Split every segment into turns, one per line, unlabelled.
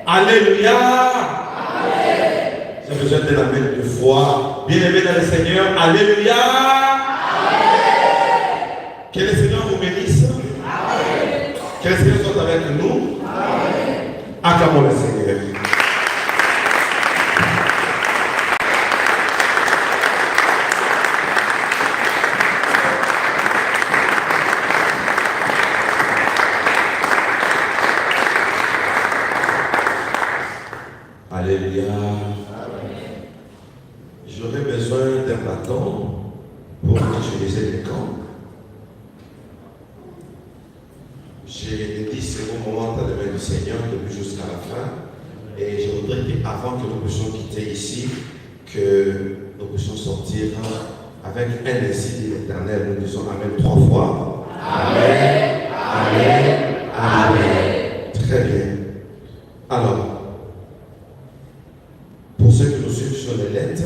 Alléluia. J'ai besoin d'un amen de foi. Bien-aimé dans le Seigneur. Alléluia. Que le Seigneur vous bénisse. Que le Seigneur soit avec nous. Acclamons le Seigneur. Alléluia. J'aurais besoin d'un bâton pour utiliser les camps. J'ai dit c'est au moment dans les mains du Seigneur depuis jusqu'à la fin. Et je voudrais qu'avant que nous puissions quitter ici, que nous puissions sortir avec un ainsi dit l'Éternel. Nous disons Amen 3 fois. Amen. Amen. Amen. Très bien. Alors, pour ceux qui nous suivent sur les lettres,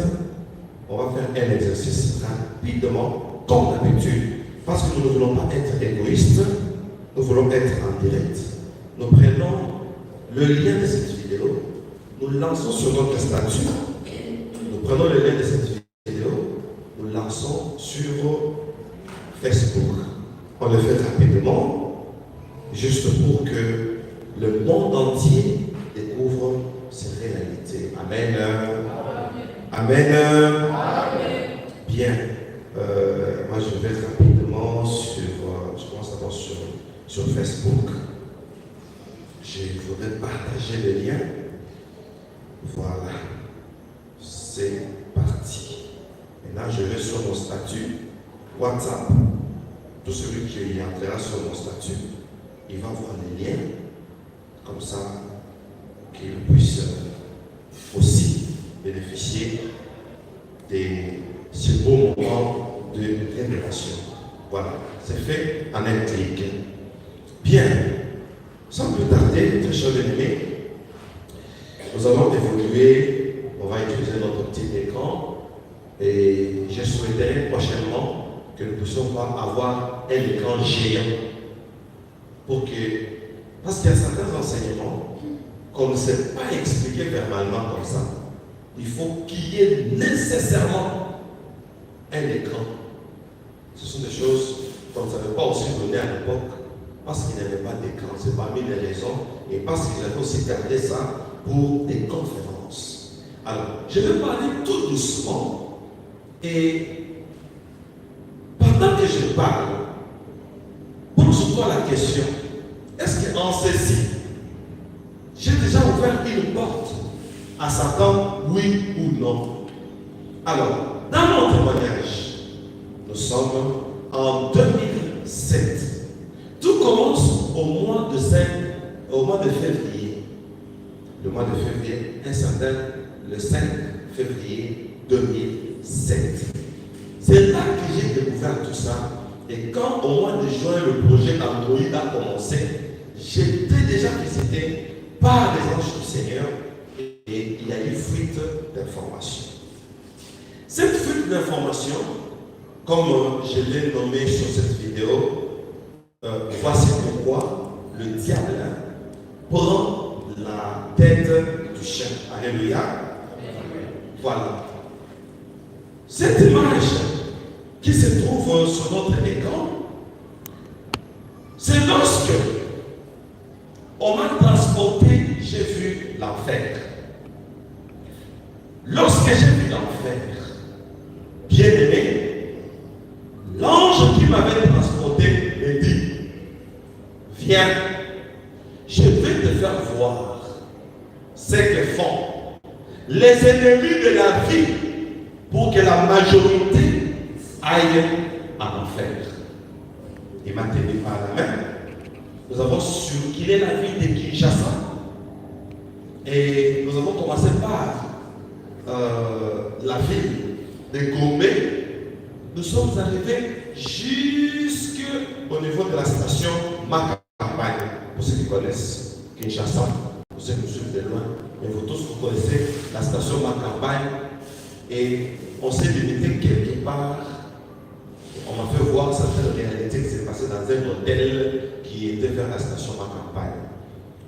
on va faire un exercice rapidement, comme d'habitude. Parce que nous ne voulons pas être égoïstes, nous voulons être en direct. Nous prenons le lien de cette vidéo, nous le lançons sur notre statut. Nous prenons le lien de cette vidéo, nous le lançons sur Facebook. On le fait rapidement, juste pour que le monde entier découvre ces réalités. Amen. Amen. Amen. Bien. Moi, je vais rapidement sur, je commence d'abord sur Facebook. Je voudrais partager le lien. Voilà. C'est parti. Maintenant, je vais sur mon statut WhatsApp. Tout celui qui entrera sur mon statut, il va voir les liens. Comme ça, qu'il puisse aussi bénéficier de ce beau moment de révélation. Voilà, c'est fait en un clic. Bien, sans plus tarder, très chers bien-aimés, nous allons évoluer, on va utiliser notre petit écran et je souhaiterais prochainement que nous puissions avoir un écran géant pour que, parce qu'il y a certains enseignements qu'on ne sait pas expliquer verbalement comme ça. Il faut qu'il y ait nécessairement un écran. Ce sont des choses qu'on ne savait pas aussi donner à l'époque parce qu'il n'y avait pas d'écran. C'est parmi les raisons et parce qu'il avait aussi gardé ça pour des conférences. Alors, je vais parler tout doucement et pendant que je parle, pose-toi la question, est-ce qu'en ceci, j'ai déjà ouvert une porte à Satan, oui ou non? Alors, dans mon témoignage, nous sommes en 2007. Tout commence au mois de février. Le mois de février, le 5 février 2007. C'est là que j'ai découvert tout ça. Et quand au mois de juin, le projet Android a commencé, j'étais déjà visité par les anges du Seigneur et il y a eu fuite d'informations. Cette fuite d'informations, comme je l'ai nommé sur cette vidéo, voici pourquoi le diable prend la tête du chien. Alléluia. Voilà. Cette image qui se trouve sur notre écran, c'est lorsque on m'a transporté, j'ai vu l'enfer. Lorsque j'ai vu l'enfer, bien aimé, l'ange qui m'avait transporté me dit, viens, je vais te faire voir ce que font les ennemis de la vie pour que la majorité aille en enfer. Il m'a tenu par la main. Nous avons circulé la ville de Kinshasa et nous avons commencé par la ville de Gombe. Nous sommes arrivés jusqu'au niveau de la station Makampagne. Pour ceux qui connaissent Kinshasa, pour ceux qui nous suivent de loin, mais vous tous vous connaissez la station Makampagne et on s'est limité quelque part. On m'a fait voir certaines réalités qui s'est passées dans un hôtel qui était vers la station Makampagne.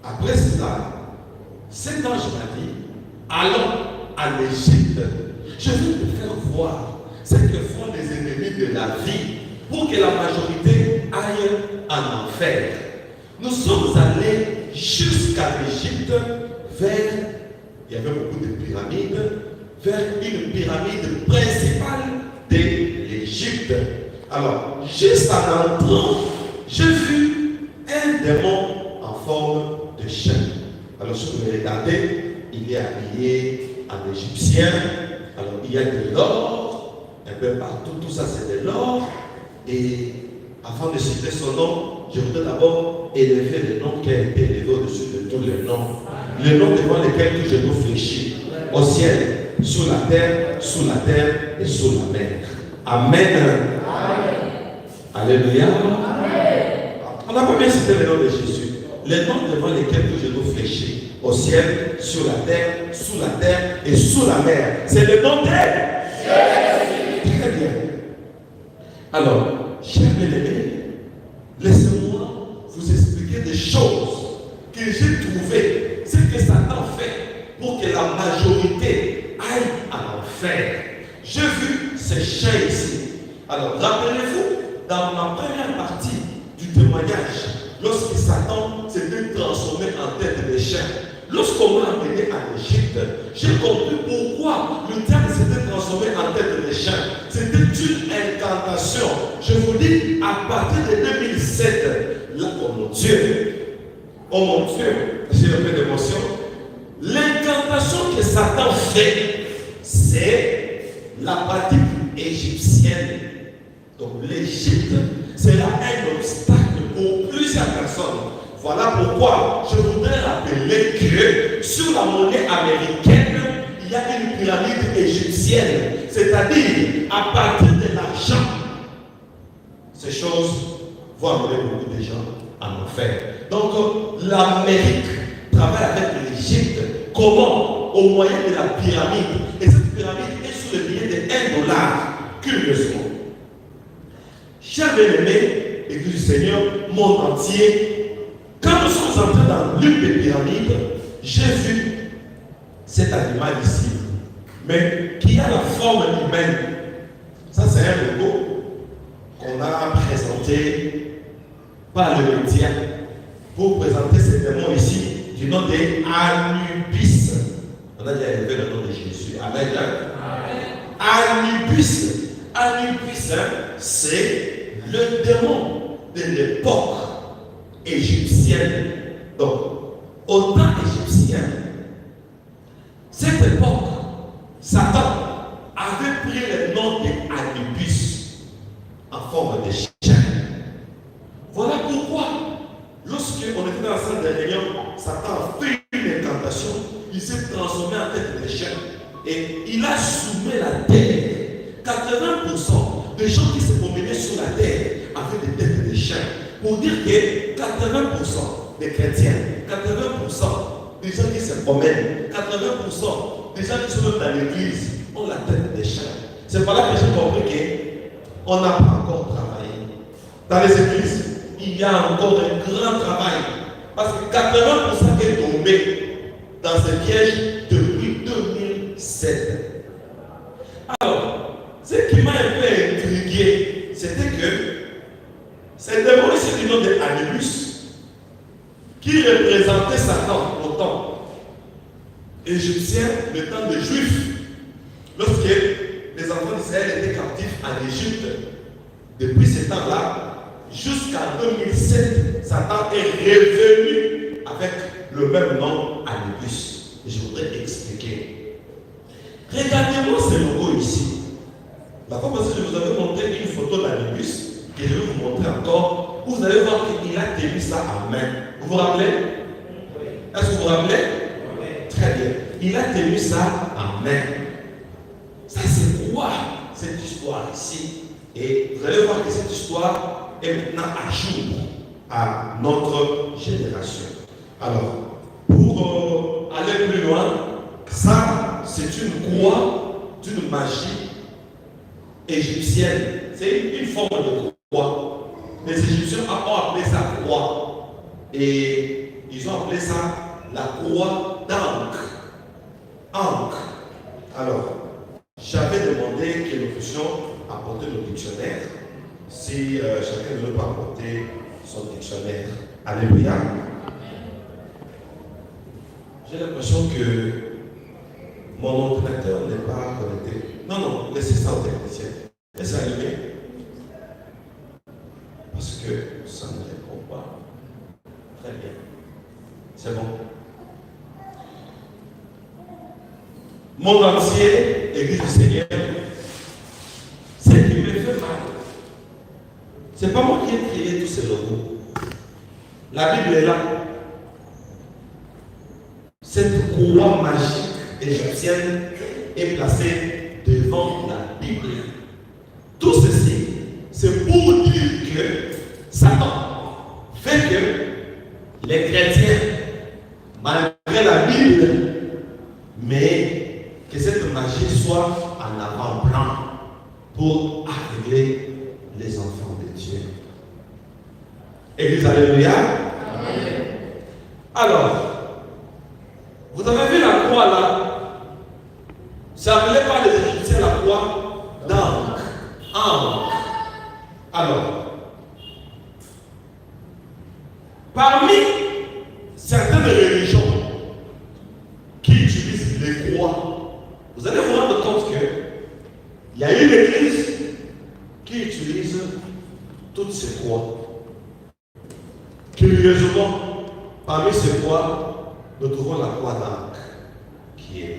Après cela, cet ange m'a dit, allons en Égypte. Je veux te faire voir ce que font les ennemis de la vie pour que la majorité aille en enfer. Nous sommes allés jusqu'à l'Égypte vers, il y avait beaucoup de pyramides, vers une pyramide principale de l'Égypte. Alors, juste en entrant, j'ai vu un démon en forme de chien. Alors, si vous regardez, il est habillé en égyptien. Alors, il y a de l'or, un peu partout, tout ça c'est de l'or. Et avant de citer son nom, je voudrais d'abord élever le nom qui a été élevé au-dessus de tous les noms. Le nom devant lequel je nous fléchis. Au ciel, sous la terre et sous la mer. Amen. Amen. Alléluia. Amen. On n'a pas bien cité le nom de Jésus. Le nom devant lequel je nous fléchis. Au ciel, sur la terre, sous la terre et sous la mer. C'est le nom de Jésus. Très bien. Alors, chers bien-aimés, laissez-moi vous expliquer des choses que j'ai trouvées, ce que Satan fait pour que la majorité aille en enfer. J'ai vu ces chiens ici. Alors, rappelez-vous, dans ma première partie du témoignage, lorsque Satan s'était transformé en tête de chien, lorsqu'on m'a amené en Égypte, j'ai compris pourquoi le diable s'était transformé en tête de chien. C'était une incantation. Je vous dis, à partir de 2007, là, oh mon Dieu, j'ai un peu d'émotion. L'incantation que Satan fait, c'est la pratique égyptienne. Donc l'Égypte, c'est là un obstacle pour plusieurs personnes. Voilà pourquoi je voudrais rappeler que sur la monnaie américaine, il y a une pyramide égyptienne. C'est-à-dire, à partir de l'argent, ces choses vont amener beaucoup de gens en enfer. Donc, l'Amérique travaille avec l'Égypte. Comment? Au moyen de la pyramide. Et cette pyramide est sous le billet de $1, curieusement. Chers bien-aimés, Église du Seigneur, monde entier, quand nous sommes entrés dans l'une des pyramides, j'ai vu cet animal ici, mais qui a la forme humaine. Ça, c'est un logo qu'on a présenté par le média pour présenter ce démon ici du nom d'Anubis. On a déjà élevé le nom de Jésus. Amen. Anubis. Anubis, c'est le démon de l'époque égyptienne. Donc, au temps égyptien, cette époque, Satan avait pris le nom d'Anubis en forme de chien. Voilà pourquoi, lorsqu'on était dans la salle de réunion, Satan a fait une incantation, il s'est transformé en tête de chien et il a soumis la terre. 80% des gens qui se promenaient sur la terre avaient des têtes de chiens. Pour dire que 80% des chrétiens, 80% des gens qui se promènent, 80% des gens qui sont dans l'église ont la tête de chiens. C'est par là que j'ai compris qu'on n'a pas encore travaillé. Dans les églises, il y a encore un grand travail. Parce que 80% est tombé dans ce piège depuis 2007. Alors, ce qui m'a un peu intrigué, c'était que c'est démon ici du nom d'Anubis qui représentait Satan au temps égyptien, le temps des Juifs, lorsque les enfants d'Israël étaient captifs en Égypte. Depuis ce temps-là, jusqu'en 2007, Satan est revenu avec le même nom, Anubis. Et je voudrais expliquer. Regardez-moi ce logo ici. La fois passée, je vous avais montré une photo d'Anubis que je vais vous montrer encore. Vous allez voir qu'il a tenu ça en main. Vous vous rappelez? Est-ce que vous vous rappelez? Très bien. Il a tenu ça en main. Ça, c'est quoi cette histoire ici? Et vous allez voir que cette histoire est maintenant à jour à notre génération. Alors, pour aller plus loin, ça, c'est une croix d'une magie égyptienne. C'est une forme de croix. Les Égyptiens ont appelé ça croix. Et ils ont appelé ça la croix d'ange. Ancre. Alors, j'avais demandé que nous puissions apporter nos dictionnaires. Si chacun de nous peut apporter son dictionnaire. Alléluia. J'ai l'impression que mon ordinateur n'est pas connecté. Non, laissez ça au technicien. Laissez allumer. Parce que ça ne répond pas. Très bien. C'est bon. Monde entier, Église du Seigneur, c'est qui me fait mal. C'est pas moi qui ai créé tous ces logos. La Bible est là. Cette courroie magique égyptienne est placée devant la Bible. Tout ceci, c'est pour dire que Satan fait que les chrétiens, malgré la Bible, mais que cette magie soit en avant-plan pour aveugler les enfants de Dieu. Église, alléluia. Amen. Alors, vous avez vu la croix là? C'est appelé par les Égyptiens la croix d'encre. Alors, parmi certaines religions qui utilisent les croix, vous allez vous rendre compte qu'il y a une église qui utilise toutes ces croix. Curieusement, parmi ces croix, nous trouvons la croix d'encre qui est là.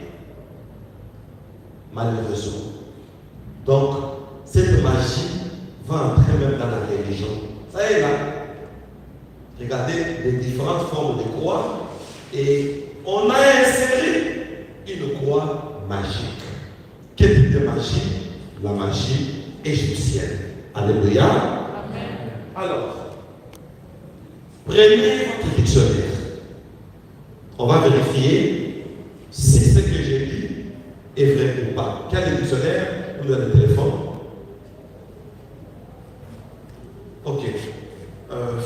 Malheureusement. Donc, cette magie va entrer même dans la religion. Ça y est là. Regardez les différentes formes de croix et on a inséré une croix magique. Quel type de magie? La magie égyptienne. Alléluia. Amen. Alors, prenez votre dictionnaire. On va vérifier si ce que j'ai dit est vrai ou pas. Quel dictionnaire? Vous avez le téléphone. Ok.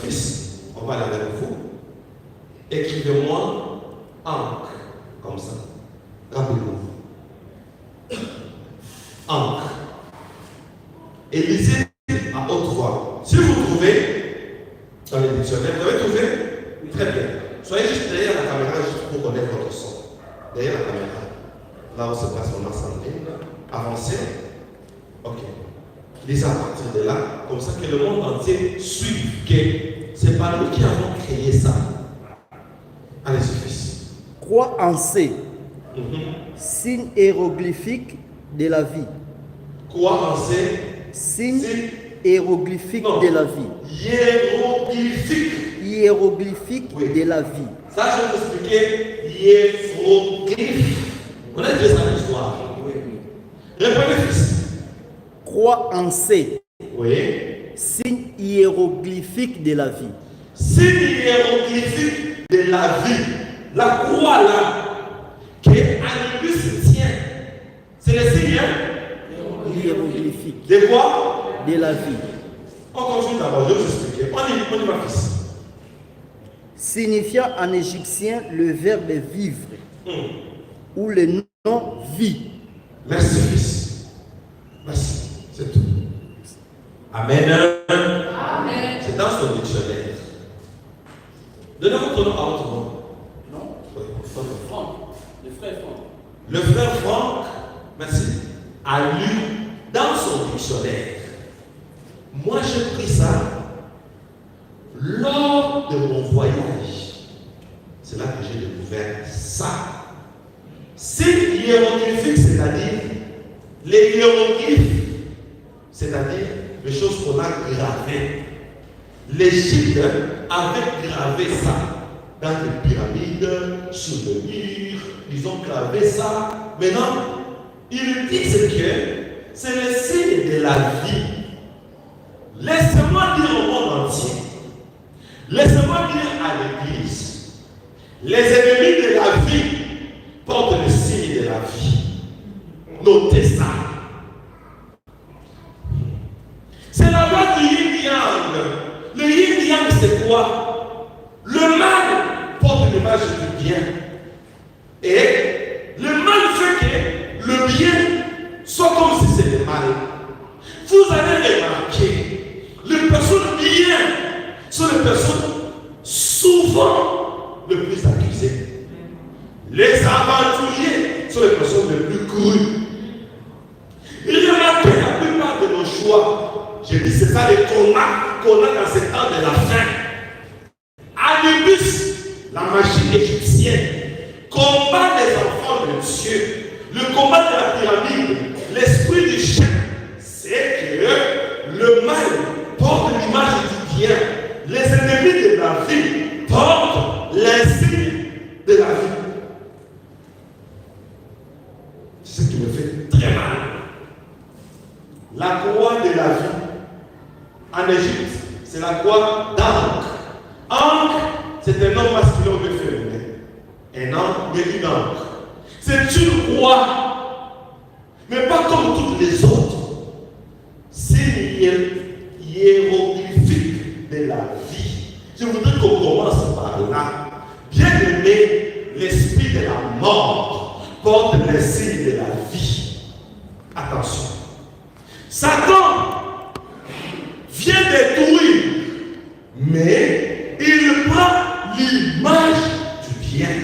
Fils, on va aller avec vous. Écrivez-moi encre, comme ça. Rapidement. Encre. Et lisez à haute voix. Si vous trouvez dans les dictionnaires, vous avez trouvé? Très bien. Soyez juste derrière la caméra, juste pour connaître votre son. Derrière la caméra. Là où se passe mon assemblée. Avancez. Ok. Lisez à partir de là, comme ça que le monde entier suive que c'est pas nous qui avons créé ça. Allez-y, fils.
Croix en C. Signe hiéroglyphique de la vie.
Croix en C.
Signe hiéroglyphique de la vie.
Hiéroglyphique.
Hiéroglyphique de la vie.
Ça, je vais vous expliquer. Hiéroglyphe. On a déjà ça l'histoire. Reprenez, fils.
Croix en C.
Oui.
Signe hiéroglyphique de la vie.
Signe hiéroglyphique de la vie. La croix là, qui à lui se tient, c'est le signe
hiéroglyphique.
De quoi?
De la vie.
On continue d'abord, je vais vous expliquer. On y va, fils.
Signifiant en égyptien le verbe vivre ou le nom vie.
Merci, fils. Merci. C'est tout. Amen. Amen. C'est dans son dictionnaire. Donnez votre nom à votre nom. Non. Franck. Le frère Franck. Le frère Franck, merci, a lu dans son dictionnaire. Moi, j'ai pris ça lors de mon voyage. C'est là que j'ai découvert ça. C'est hiéroglyphique, c'est-à-dire les hiéroglyphes, c'est-à-dire les choses qu'on a gravées. L'Égypte avait gravé ça dans les pyramides, sur le mur, ils ont gravé ça. Maintenant, ils disent que c'est le signe de la vie. Laissez-moi dire au monde entier, laissez-moi dire à l'Église, les ennemis de la vie portent le signe de la vie. Notez ça. C'est la loi du yin-yang. Le yin-yang, c'est quoi? Le mal porte l'image du bien. Et le mal Les aventuriers sont les personnes les plus crues. Remarquez la plupart de nos choix. Je dis, c'est ça les combats qu'on a dans ces temps de la fin. Anubis, la machine égyptienne, combat les enfants de Dieu. Le combat de la pyramide, l'esprit du chien, c'est que le mal porte l'image du bien. Les ennemis de la vie portent l'insigne de la vie. C'est ce qui me fait très mal. La croix de la vie en Égypte, c'est la croix d'Ankh. Ankh, c'est un homme masculin ou féminin. Un homme et une ankh. C'est une croix, mais pas comme toutes les autres. C'est hiéroglyphique de la vie. Je voudrais qu'on commence par là. Bien aimé, l'esprit de la mort porte les signes de la vie. Attention. Satan vient détruire, mais il prend l'image du bien.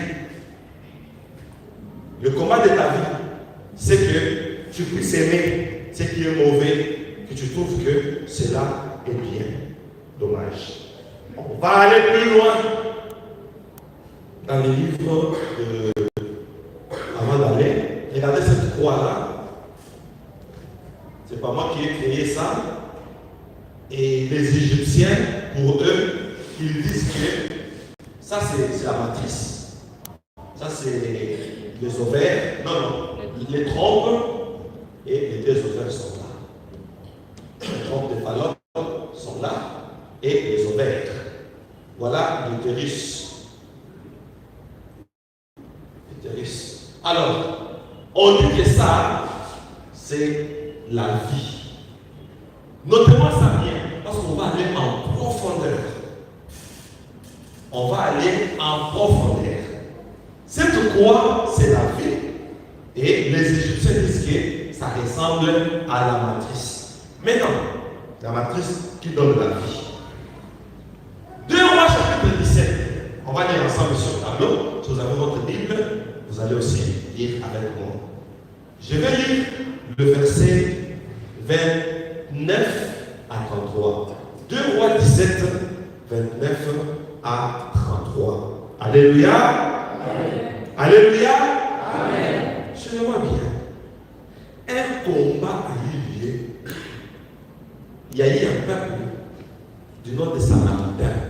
Le combat de ta vie, c'est que tu puisses aimer ce qui est mauvais, que tu trouves que cela est bien. Dommage. On va aller plus loin dans les livres avant d'aller. Regardez cette croix-là. C'est pas moi qui ai créé ça. Et les Égyptiens, pour eux, ils disent que ça c'est la matrice. Ça c'est les ovaires. Non, les trompes et les deux ovaires sont là. Les trompes de Fallope sont là et les ovaires. Voilà l'utérus. L'utérus. Alors, on dit que ça, c'est la vie. Notez-moi ça bien, parce qu'on va aller en profondeur. On va aller en profondeur. Cette croix, c'est la vie. Et les Égyptiens disent que ça ressemble à la matrice. Mais non, la matrice qui donne la vie. 2 Rois chapitre 17. On va lire ensemble sur le tableau. Si vous avez votre Bible, vous allez aussi lire avec moi. Je vais lire le verset 29 à 33. 2 Rois 17, 29 à 33. Alléluia. Amen. Alléluia. Amen. Je le vois bien. Un combat a eu lieu. Il y a eu un peuple du nom des Samaritains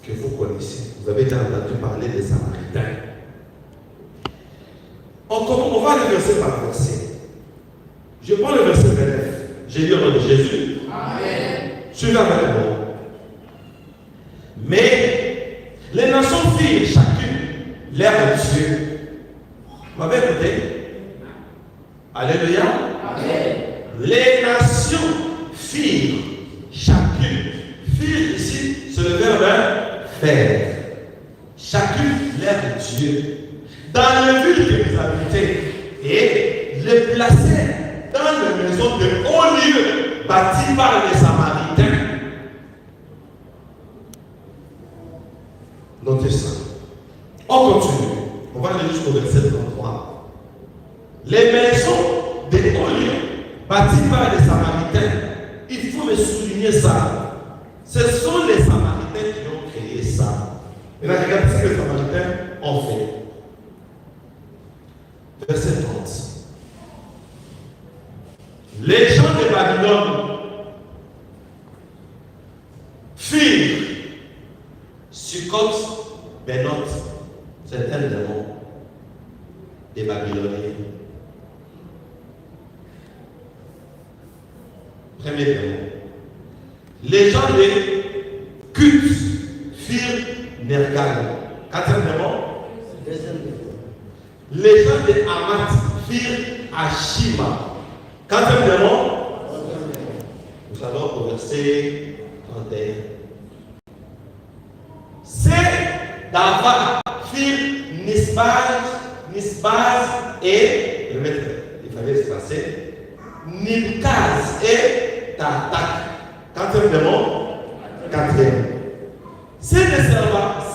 que vous connaissez. Vous avez déjà entendu parler des Samaritains. On va le verset par verset. Je prends le verset 29. J'ai lu au nom de Jésus. Amen. Suivez avec moi. Mais les nations firent chacune leur Dieu. Vous m'avez écouté? Alléluia. Amen. Les nations firent chacune. Firent ici, c'est le verbe faire. Chacune leur Dieu. Dans le ville que vous habitez, et les placèrent dans les maisons de hauts lieux bâtis par les Samaritains. Notez ça. On continue. On va aller jusqu'au verset 33. Les maisons de hauts lieux bâtis par les Samaritains, il faut me souligner ça. Ce sont les Samaritains qui ont créé ça. Maintenant, regardez ce que les Samaritains ont fait. Verset 30. Les gens de Babylone firent Sukkot Benot, c'est un démon des Babyloniens. Premier démon. Les gens de Kut firent Nergal. Quatrième démon. Les gens de Hamat firent Ashima. Quatrième démon. Nous allons au verset 31. C'est Dava firent Nisbaz et le maître, il fallait se passer Nibkaz et Tartak. Quatrième démon. Quatrième. C'est des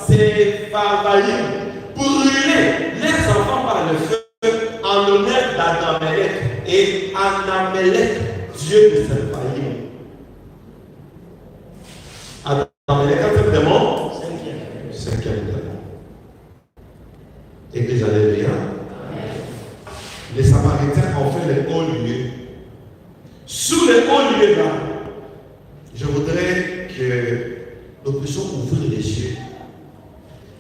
Sépharvaïm brûler les enfants par le feu en l'honneur d'Anamelech. Et Anamelech, Dieu de Sephaïm. Anamelech, quel démon? Cinquième démon. Église, alléluia. Les Samaritains ont fait les hauts lieux. Sous les hauts lieux là, je voudrais que nous puissions ouvrir les yeux.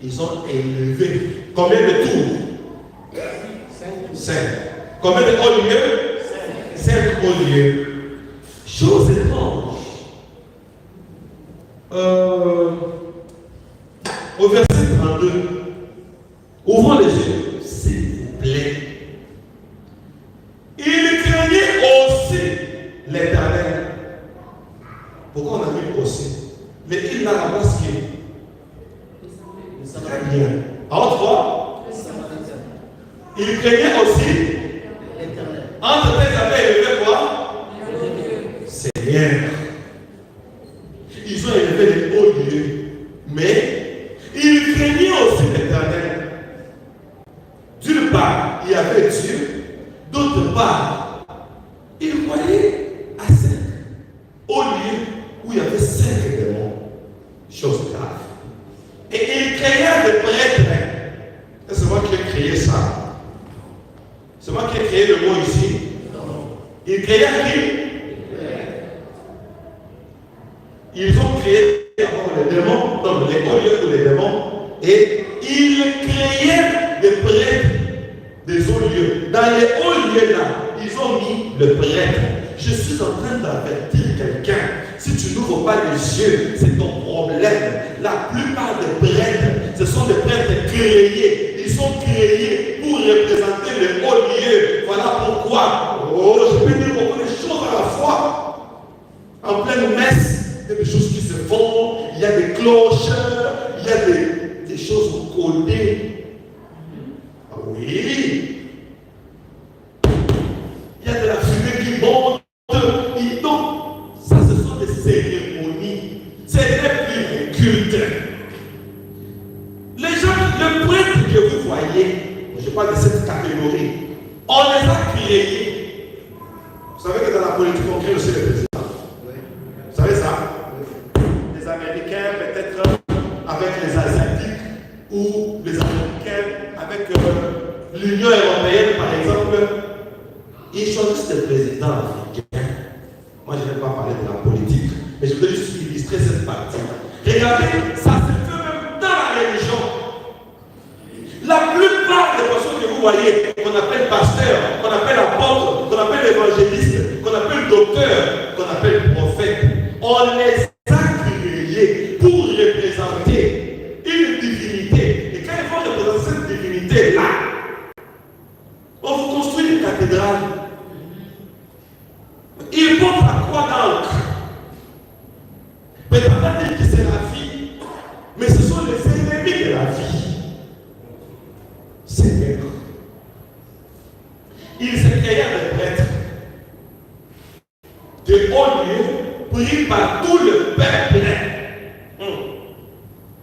Ils ont élevé combien de tours? 5. Combien de hauts lieux? 5 hauts lieux. Chose étrange. Au verset 32, ouvrons les yeux, s'il vous plaît. Il craignait aussi l'Éternel. Pourquoi on a mis aussi? Mais il n'a la place qui est. Très bien. En trois, il craignait aussi l'Éternel. Entre tes avaient élevé quoi? Seigneur. Ils ont élevé les hauts lieux. Mais il craignait aussi l'Éternel. D'une part, il y avait Dieu. D'autre part, il croyait à 5 hauts lieux où il y avait 5 démons. Chose grave. Et il créait des prêtres. Et c'est moi qui ai créé ça. C'est moi qui ai créé le mot ici. Il créait qui? Ils ont créé d'abord les démons, donc les hauts lieux ou les démons, et ils créaient des prêtres des hauts lieux. Dans les hauts lieux là, ils ont mis le prêtre. Je suis en train d'avertir quelqu'un. Si tu n'ouvres pas les yeux, c'est ton problème. La plupart des prêtres, ce sont des prêtres créés. Ils sont créés pour représenter le haut lieu. Voilà pourquoi. Oh, je peux dire beaucoup de choses à la fois. En pleine messe, il y a des choses qui se font. Il y a des cloches. Il y a des choses codées. Ah oui. Il y a de la fumée qui monte. Donc, ça, ce sont des cérémonies. Ce n'est plus des cultes. Les gens, le prêtre que vous voyez, je parle de cette catégorie, on les a créés. Vous savez que dans la politique, on crée aussi les présidents. Vous savez ça? Les Américains, peut-être avec les Asiatiques, ou les Américains avec l'Union européenne, par exemple, ils choisissent des présidents africains. Moi, je ne vais pas parler de la politique, mais je voudrais juste illustrer cette partie. Regardez, ça se fait même dans la religion. La plupart des personnes que vous voyez, qu'on appelle pasteur, qu'on appelle apôtre, qu'on appelle évangéliste, qu'on appelle docteur, qu'on appelle prophète, on les a créés pour représenter une divinité. Et quand ils vont représenter cette divinité-là, on vous construit une cathédrale. Ils portent la croix d'encre. Peut-être pas dire que c'est la vie, mais ce sont les ennemis de la vie. Seigneur. Ils se créaient des prêtres de haut lieu pris par tout le peuple.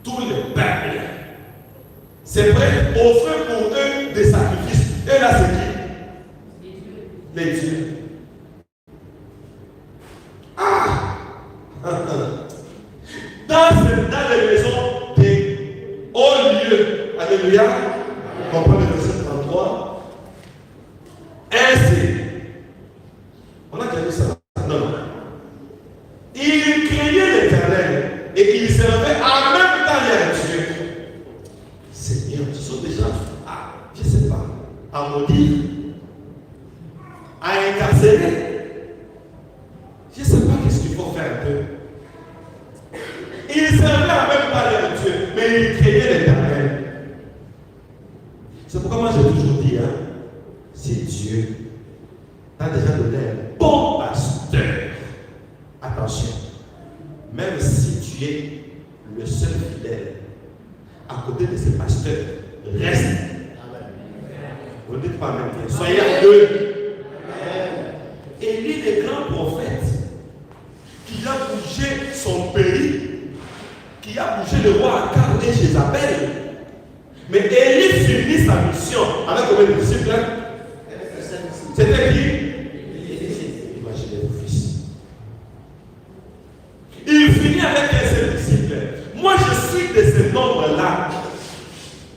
Tout le peuple. Ces prêtres offraient pour eux des sacrifices. Et là, c'est qui? Les dieux. Ah! Dans les maisons des hauts lieux. Alléluia. Comprends le verset 33. Ainsi. On a déjà vu ça. Non. Il craignait l'Éternel et il servait en même temps les dieux. Seigneur, ce sont des gens, je ne sais pas, à maudire, à incarcérer. Je ne sais pas qu'est-ce qu'il faut faire un peu. Il servait en même temps les dieux, mais il craignait l'Éternel. C'est pourquoi moi j'ai toujours dit, c'est Dieu t'a déjà donné un bon pasteur. Attention, même si tu es le seul fidèle, à côté de ces pasteurs, reste. Vous ne dites pas même, soyez à deux. Élie, le grand prophète, qui a bougé son pays, qui a bougé le roi Akab et Jézabel. Mais Élie sa mission avec combien de disciples? C'était qui? Imaginez-vous, fils. Il finit avec un seul disciple. Moi, je suis de ce nombre-là.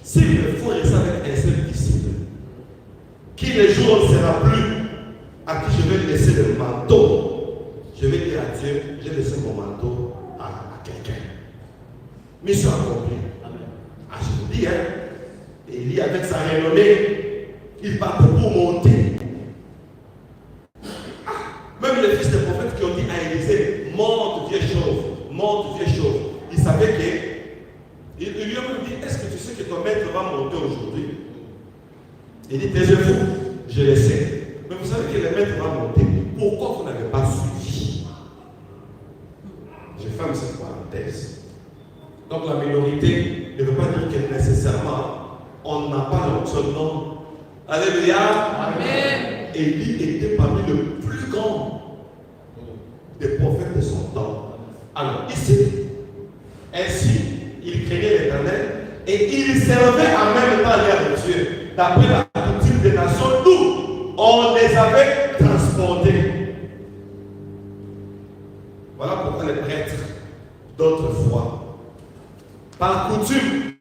S'il me faut rester avec un seul disciple, qui le jour ne sera plus, à qui je vais laisser le manteau, je vais dire à Dieu, j'ai laissé mon manteau à quelqu'un. Mission accomplie. Ah, je vous dis, Élie avec sa renommée, il partait pour monter. Même les fils des prophètes qui ont dit à Élisée, monte vieux chauve. Ils savaient que, ils lui ont dit, est-ce que tu sais que ton maître va monter aujourd'hui? Il dit, taisez-vous, je le sais. Mais vous savez que le maître va monter. Pourquoi vous n'avez pas suivi? Je ferme cette parenthèse. Donc la minorité ne veut pas dire que nécessairement on n'a pas notre nom. Alléluia. Amen. Élie était parmi les plus grands des prophètes de son temps. Alors ici, ainsi, il craignait l'Éternel et il servait en même temps leur Dieu. D'après la coutume des nations, nous, on les avait transportés. Voilà pourquoi les prêtres d'autrefois, par coutume,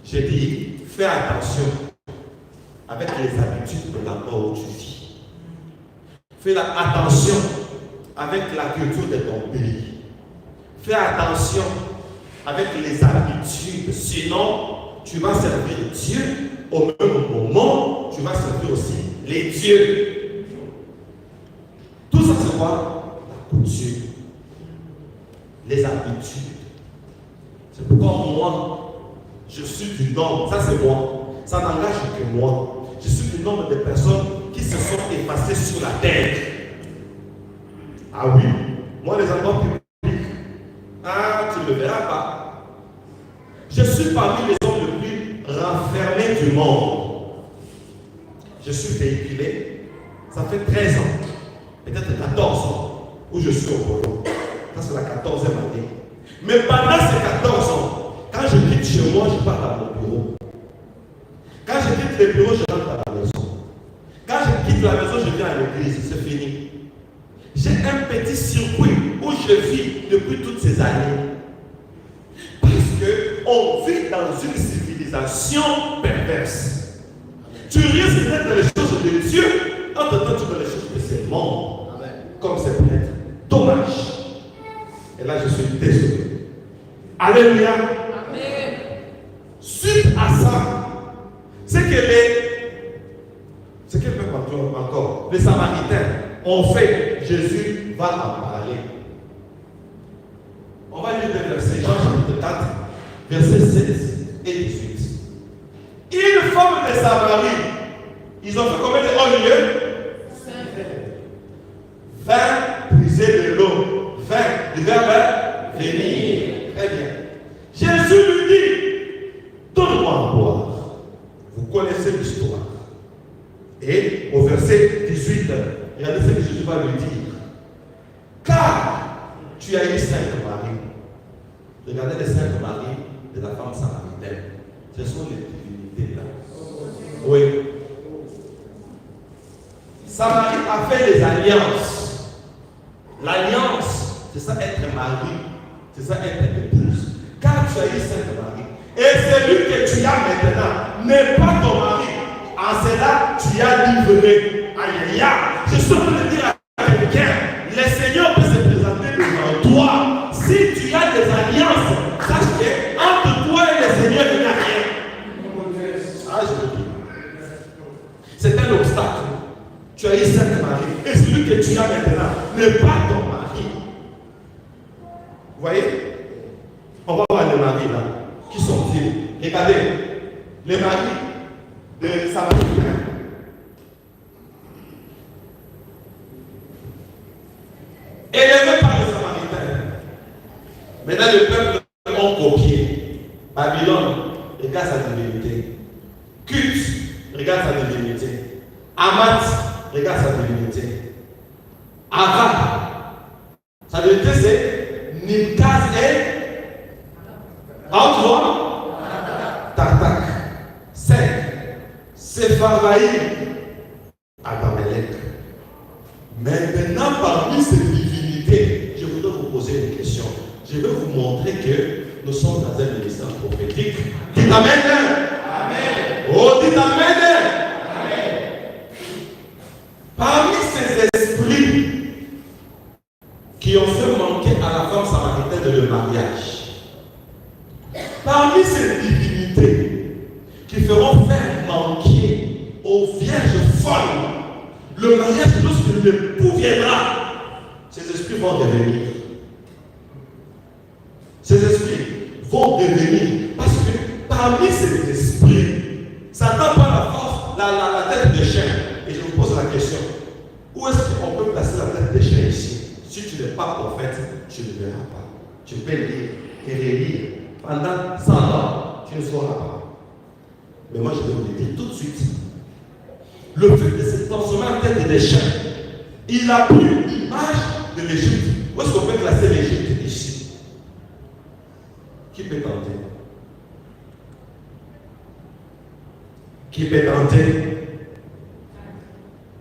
j'ai dit, fais attention avec les habitudes de l'endroit où tu vis. Fais attention avec la culture de ton pays. Fais attention avec les habitudes, sinon tu vas servir Dieu, au même moment tu vas servir aussi les dieux. Tout ça c'est quoi? La coutume, les habitudes. C'est pourquoi moi, je suis du nombre, ça c'est moi, ça n'engage que moi. Je suis du nombre de personnes qui se sont effacées sur la terre. Ah oui, moi les endroits publics, ah tu ne me verras pas. Je suis parmi les hommes les plus renfermés du monde. Je suis véhiculé, ça fait 13 ans, peut-être 14 ans, où je suis au boulot. Ça c'est la 14e année. Mais pendant ces 14 ans, quand je quitte chez moi, je pars dans mon bureau. Quand je quitte le bureau, je rentre à la maison. Quand je quitte la maison, je viens à l'église, c'est fini. J'ai un petit circuit où je vis depuis toutes ces années. Parce qu'on vit dans une civilisation perverse. Tu risques d'être dans les choses de Dieu, en temps tu es dans les choses de ce monde. Comme c'est peut-être dommage. Et là, je suis désolé. Alléluia. Amen. Suite à ça, c'est que encore, les Samaritains ont fait, Jésus va en parler. On va lire le verset, Jean chapitre 4, versets 16 et 18. Une femme de Samarie, ils ont fait combien de lieux? 20 puiser de l'eau, 20 du verbe venir. Très bien. Jésus lui dit, donne-moi à boire. Vous connaissez l'histoire. Et au verset 18, regardez ce que Jésus va lui dire. Car tu as eu 5 maris. Regardez les 5 maris de la femme samaritaine. Ce sont les divinités là. Oui. Samarie a fait des alliances. L'alliance, c'est ça être mari. C'est ça être épouse. Car tu as eu 5 maris. Et celui que tu as maintenant n'est pas ton mari. En cela, tu as livré. Aïe aïe aïe. Je suis en train de dire à quelqu'un, le Seigneur peut se présenter devant toi. Si tu as des alliances, sache qu'entre toi et le Seigneur, il n'y a rien. Ah, je le dis. C'est un obstacle. Tu as eu 5 maris. Et celui que tu as maintenant n'est pas ton mari. Vous voyez? On va voir les maris là. Qui sont-ils? Regardez. Les maris de Samaritains. Élevés par les Samaritains. Maintenant, le peuple ont copié. Babylone, regarde sa divinité. Culte, regarde sa divinité. Amat, regarde sa divinité. Ava, sa divinité c'est Nimkaz et Tartak. 5. Sepharvaïm, Abimelech. Maintenant, parmi ces divinités, je voudrais vous poser une question. Je vais vous montrer que nous sommes dans un ministère prophétique. Dites Amen. Amen. Oh, dites Amen. Amen. Parmi ces esprits qui ont fait manquer à la femme samaritaine le mariage, parmi ces divinités qui feront faire manquer aux vierges folles le mariage lorsque l'époux viendra, ces esprits vont revenir. Ces esprits vont revenir parce que parmi ces esprits, Satan prend la force, la tête des chiens. Et je vous pose la question, où est-ce qu'on peut placer la tête des chiens ici? Si tu n'es pas prophète, tu ne verras pas. Tu peux lire et relire pendant 100 ans, tu ne sauras pas. Mais moi, je vais vous le dire tout de suite. Le fait de se transformer en tête des chiens, il a pris l'image de l'Égypte. Où est-ce qu'on peut classer l'Égypte ici? Qui peut tenter? Qui peut tenter?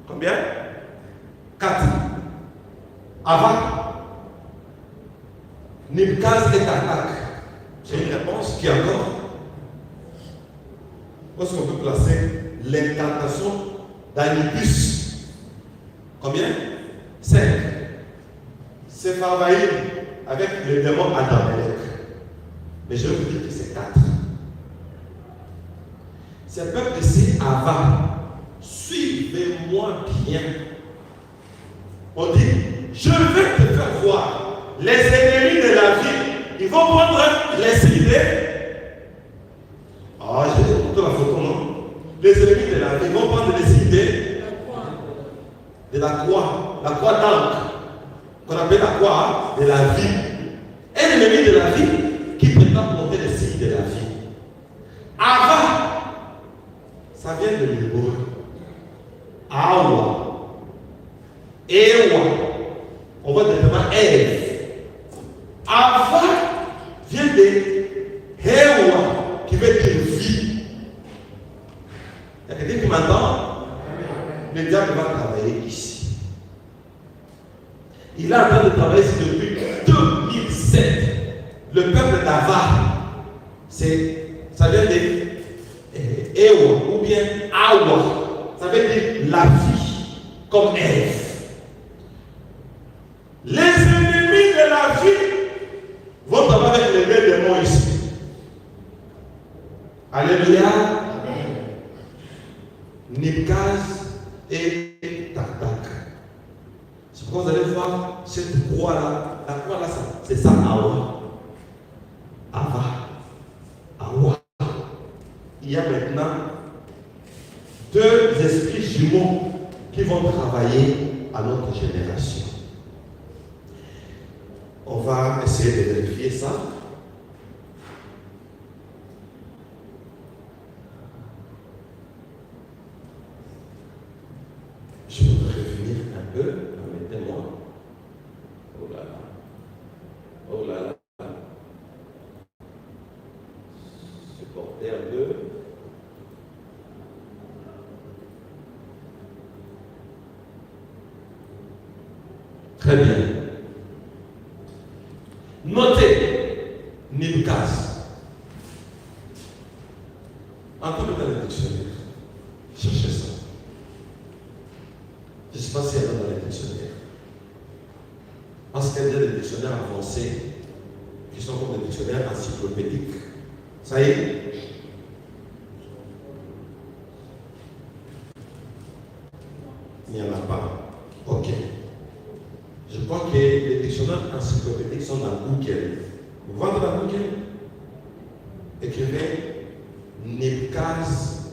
Combien? 4. Avant, Nibkaz et Tartak. J'ai une réponse qui est encore. Où est-ce qu'on peut placer l'incantation d'Anubis? Combien? 5. Sepharvaïm avec le démon Abimelech. Mais je vais vous dire que c'est 4. Ces peuples ici avant, suivez-moi bien. On dit, je vais te faire voir les ennemis de la vie. Ils vont prendre les idées. Ah, je vais te montrer la photo, non? Les ennemis de la vie vont prendre les idées de la croix d'Ankh, qu'on appelle la croix de la vie. Un ennemi de la vie qui prétend porter les signes de la vie. Avant, ça vient de l'hébreu. Awa. Ewa. On voit directement Ève. Ava vient de Hewa, qui veut dire vie. Il y a quelqu'un qui m'entend? Le diable va travailler ici. Il est en train de travailler ici depuis 2007. Le peuple d'Ava, ça vient de Ewa ou bien Awa. Ça veut dire la vie, comme Ève. Les ennemis de la vie vont travailler avec les deux démons ici. Alléluia. Nibkaz et Tartak. C'est pourquoi vous allez voir cette croix-là. La croix-là, c'est ça, Awa. Ava. Awa. Il y a maintenant 2 esprits jumeaux qui vont travailler à notre génération. On va essayer de vérifier ça. Je voudrais revenir un peu. Permettez-moi. Oh là là. Oh là là. Supporter un peu. Très bien. Notez Nibkaz. Encore dans le dictionnaire. Cherchez ça. Je ne sais pas si elle est dans les dictionnaires. Parce qu'il y a des dictionnaires avancés qui sont comme des dictionnaires encyclopédiques. Ça y est? Il n'y en a pas. Ok. Je crois que les dictionnaires encyclopédiques sont dans Google. Vous voyez dans Google? Écrivez Nibkaz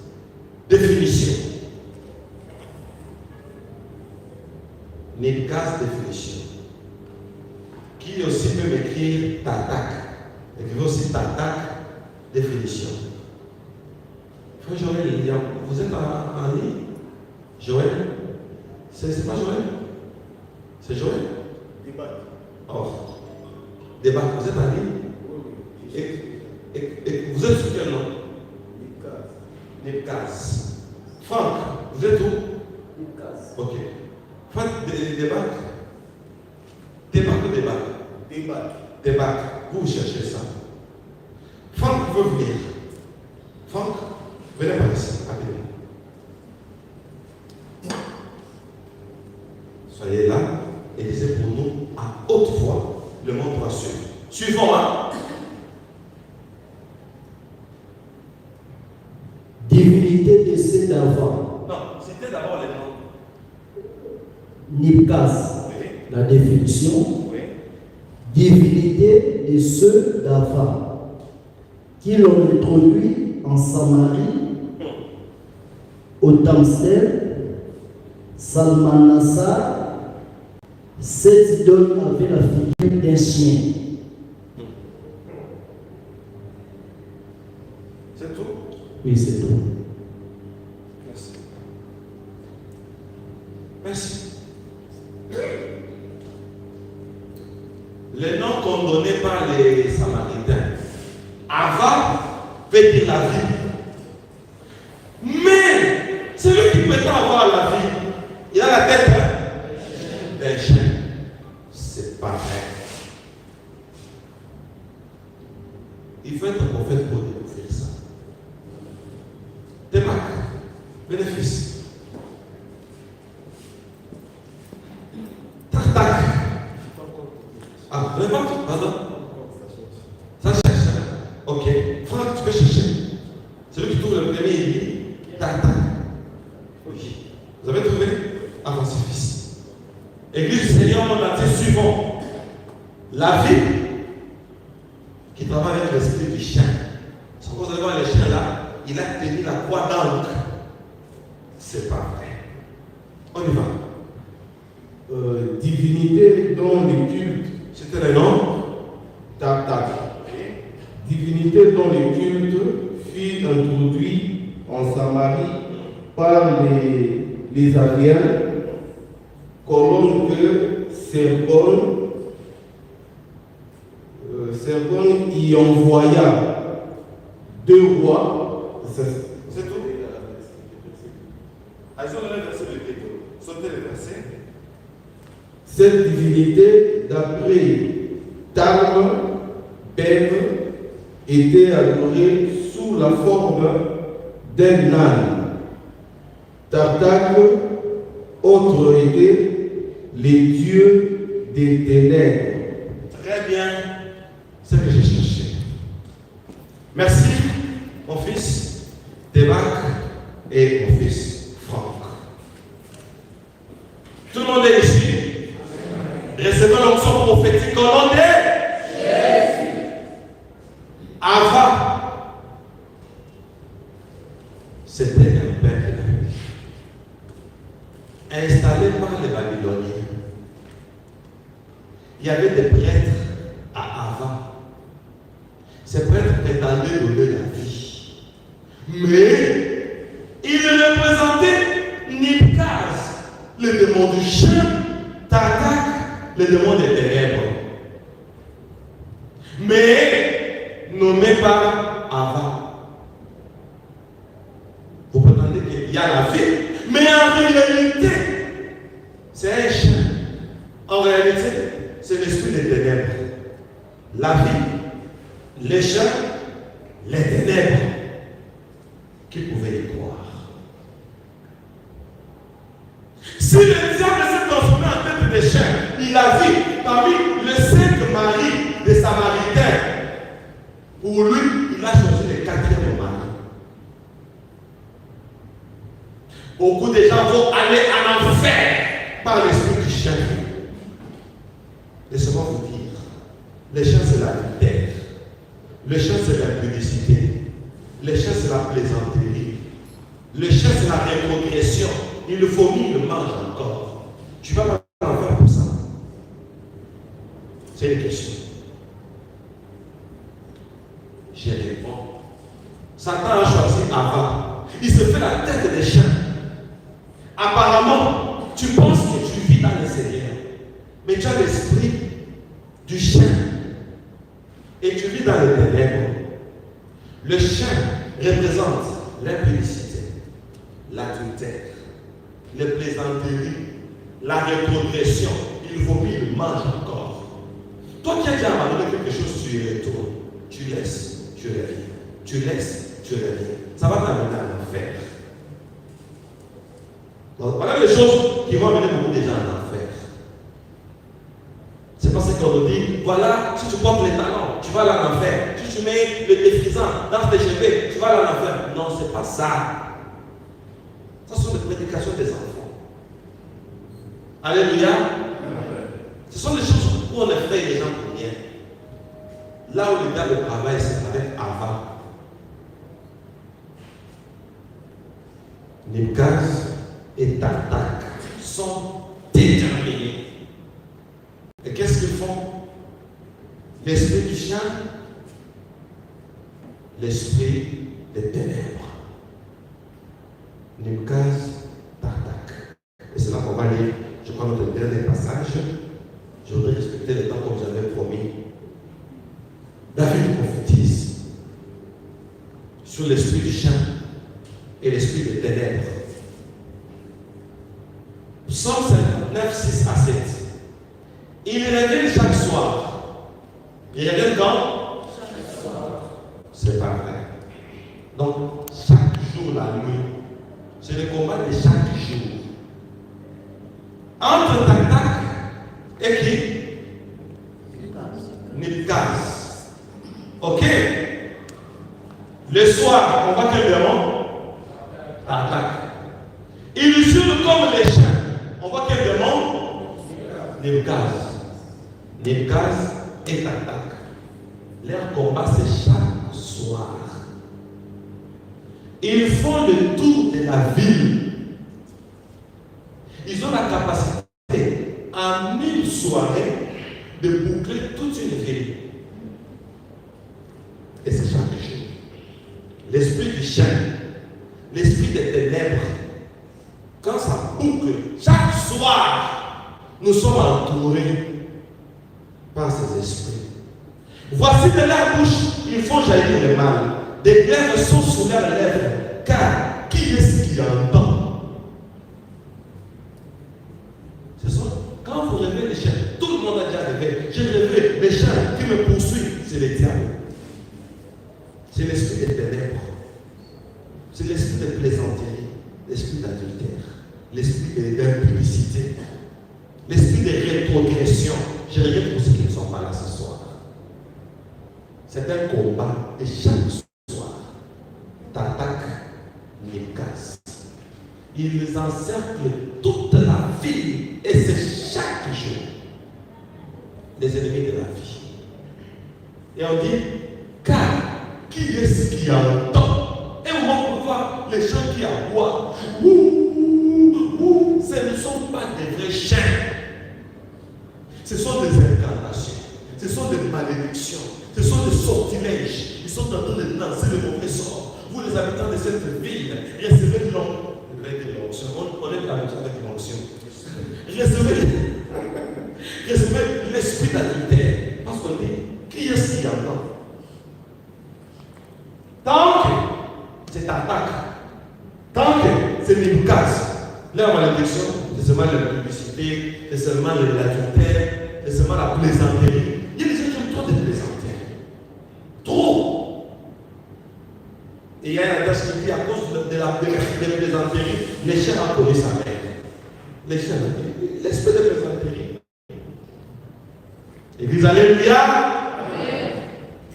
définition. Nibkaz définition. Qui aussi peut m'écrire Tartak? Écrivez aussi Tartak définition. Frère Joël, vous êtes en ligne? Joël? C'est pas Joël? C'est Joël? Débat. Oh. Débat, vous êtes en ligne? Et vous êtes sur quel nom? Nibkaz. Nibkaz. Franck, vous êtes où? Ok. Franck, débarque. Débarque ou débarque? Débarque. Vous cherchez ça. Franck veut venir. Franck, venez par ici, rapidement. Soyez là et lisez pour nous à haute voix. Le monde va suivre. Suivons là.
Divinité de ceux d'avant.
Non, c'était d'abord les noms.
Nibkas,
Oui.
la définition.
Oui.
Divinité de ceux d'avant, qui l'ont introduit en Samarie, au Tamsel, Salmanassar. Cette idole avait la figure d'un chien.
C'est tout?
Oui, c'est tout.
Merci. Merci. Les noms qu'on donnait par les Samaritains. Ava veut dire la vie. Mais celui qui prétend avoir la vie, il a la tête d'un chien. C'est pas vrai. Il faut être un prophète pour découvrir ça. Démarque. Bénéfice. Tac, tac. Ah, vous n'avez pas tout, pardon. Ça cherche. Ok. Franck, tu peux chercher. Celui qui trouve le premier, il dit tac, tac. Oui. Vous avez trouvé? Avancez, fils. Église du Seigneur, monde entier, suivons. La vie qui travaille avec l'esprit du chien. Si vous allez voir le chien là, il a tenu la croix d'encre. C'est pas vrai. On y va.
Divinité dont le culte,
C'était le nom.
tac tac. Divinité dont le culte fut introduit en Samarie par les Ariens, colonne que Sergon y envoya 2 rois.
C'est tout. Allez, on le verset de Pétro. Sautez le verset.
Cette divinité, d'après Tarme, Bève, était adorée sous la forme d'un âne. Tartac, autre était les dieux des ténèbres.
Très bien. C'est ce que j'ai cherché. Merci, mon fils Débarque et mon fils Franck. Tout le monde est ici. Recevez l'onction prophétique au nom de Jésus. Ava, c'était un peuple installé par les Babyloniens. Il y avait des prêtres à Ava. Ces prêtres prétendaient donner la vie. Mais ils représentaient Nibkas, le démon du chien, Tartak, le démon des ténèbres. Mais nommé par Ava. Vous prétendez qu'il y a la vie, mais en réalité, c'est un chien. En réalité, c'est l'esprit des ténèbres. La vie, les chiens, les ténèbres. Qui pouvaient y croire? Si le diable s'est transformé en tête des chiens, il a vu parmi les 5 maris des Samaritains. Pour lui, il a choisi le 4e mari. Beaucoup de gens vont aller en enfer par l'esprit du chien. Laissez-moi vous dire, les chiens c'est la terre, les chiens c'est la publicité, les chiens c'est la plaisanterie, les chiens c'est la rétrogression. Il le fourmi le mange encore. Tu vas pas en faire pour ça. C'est une question. J'y réponds. Satan a choisi Ava. Il se fait la tête des chiens. Apparemment, tu penses que tu vis dans le Seigneur, mais tu as l'esprit du chien et tu vis dans les ténèbres. Le chien représente l'impudicité. l'adultère, les plaisanteries, la rétrogression, il vomit, il mange encore. Toi qui as déjà abandonné quelque chose, tu y retournes. Tu laisses, tu reviens. Tu laisses, tu reviens. Ça va t'amener à l'enfer. Donc, voilà les choses qui vont amener beaucoup de gens à l'enfer. C'est parce qu'on nous dit, voilà, si tu portes les talons, tu vas aller en enfer. Si tu mets le défrisant dans tes cheveux, tu vas aller en enfer. Non, c'est pas ça. Ce sont des prédications des enfants. Alléluia. Ce sont des choses où on effraie les gens pour rien. Là où le diable travaille, c'est avec Ava. Nebkaz et Tartak sont déterminés. Et qu'est-ce qu'ils font? L'esprit du chien, l'esprit des ténèbres. Nebkaz, Tartak. Et c'est là qu'on va lire, je crois, notre dernier passage. Je voudrais respecter le temps comme j'avais promis. David prophétise sur l'esprit du chien et l'esprit des ténèbres. Psaume 59, 6 à 7. Il révèle chaque soir. Il révèle quand? Chaque soir. C'est pas vrai. Donc, chaque jour, la nuit, c'est le combat de chaque jour. Entre Tartak et qui? Nebkaz. Ok? Le soir, on voit quel démon? Tartak. Il hurle comme les chiens. On voit quel démon? Nebkaz. Nebkaz et Tartak. Leur combat, c'est chaque soir. Ils font le tour de la ville. Ils ont la capacité, en 1000 soirées, de boucler toute une ville. Et c'est chaque jour. L'esprit du chien, l'esprit des ténèbres, quand ça boucle, chaque soir, nous sommes entourés par ces esprits. Voici de leur bouche, ils font jaillir le mal. Des glaives sont sous leurs lèvres, car qui est-ce qui entend? C'est ça. Quand vous rêvez les chiens, tout le monde a déjà rêvé. J'ai rêvé les chiens qui me poursuivent, c'est les diables. C'est l'esprit des ténèbres. C'est l'esprit de plaisanterie, l'esprit d'adultère, l'esprit d'impudicité, l'esprit de rétrogression. Je regrette pour ceux qui ne sont pas là ce soir. C'est un combat et chaque soir, Tartak, Nebkaz. Ils encerclent toute la ville et c'est chaque jour les ennemis de la vie. Et on dit, car qui est-ce qui entend? Et on va voir les gens qui aboient. Ce ne sont pas des vrais chiens. Ce sont des incantations. Ce sont des malédictions. Ce sont des sortilèges. Ils sont en train de lancer le mauvais sort. Vous, les habitants de cette ville, recevez de l'onction. On est avec l'onction. Recevez l'esprit d'adultère. Parce qu'on dit, qui est-ce qui entend? Tant que c'est Tartak, tant que c'est Nebkaz, leur malédiction, c'est seulement la publicité, c'est seulement l'adultère, c'est seulement la plaisanterie. Il y a des gens qui ont trop de plaisanterie. Trop. Et il y a un adage qui dit à cause de la plaisanterie, les chiens ont connu sa mère. Les chiens, l'esprit de plaisanterie. Église, alléluia.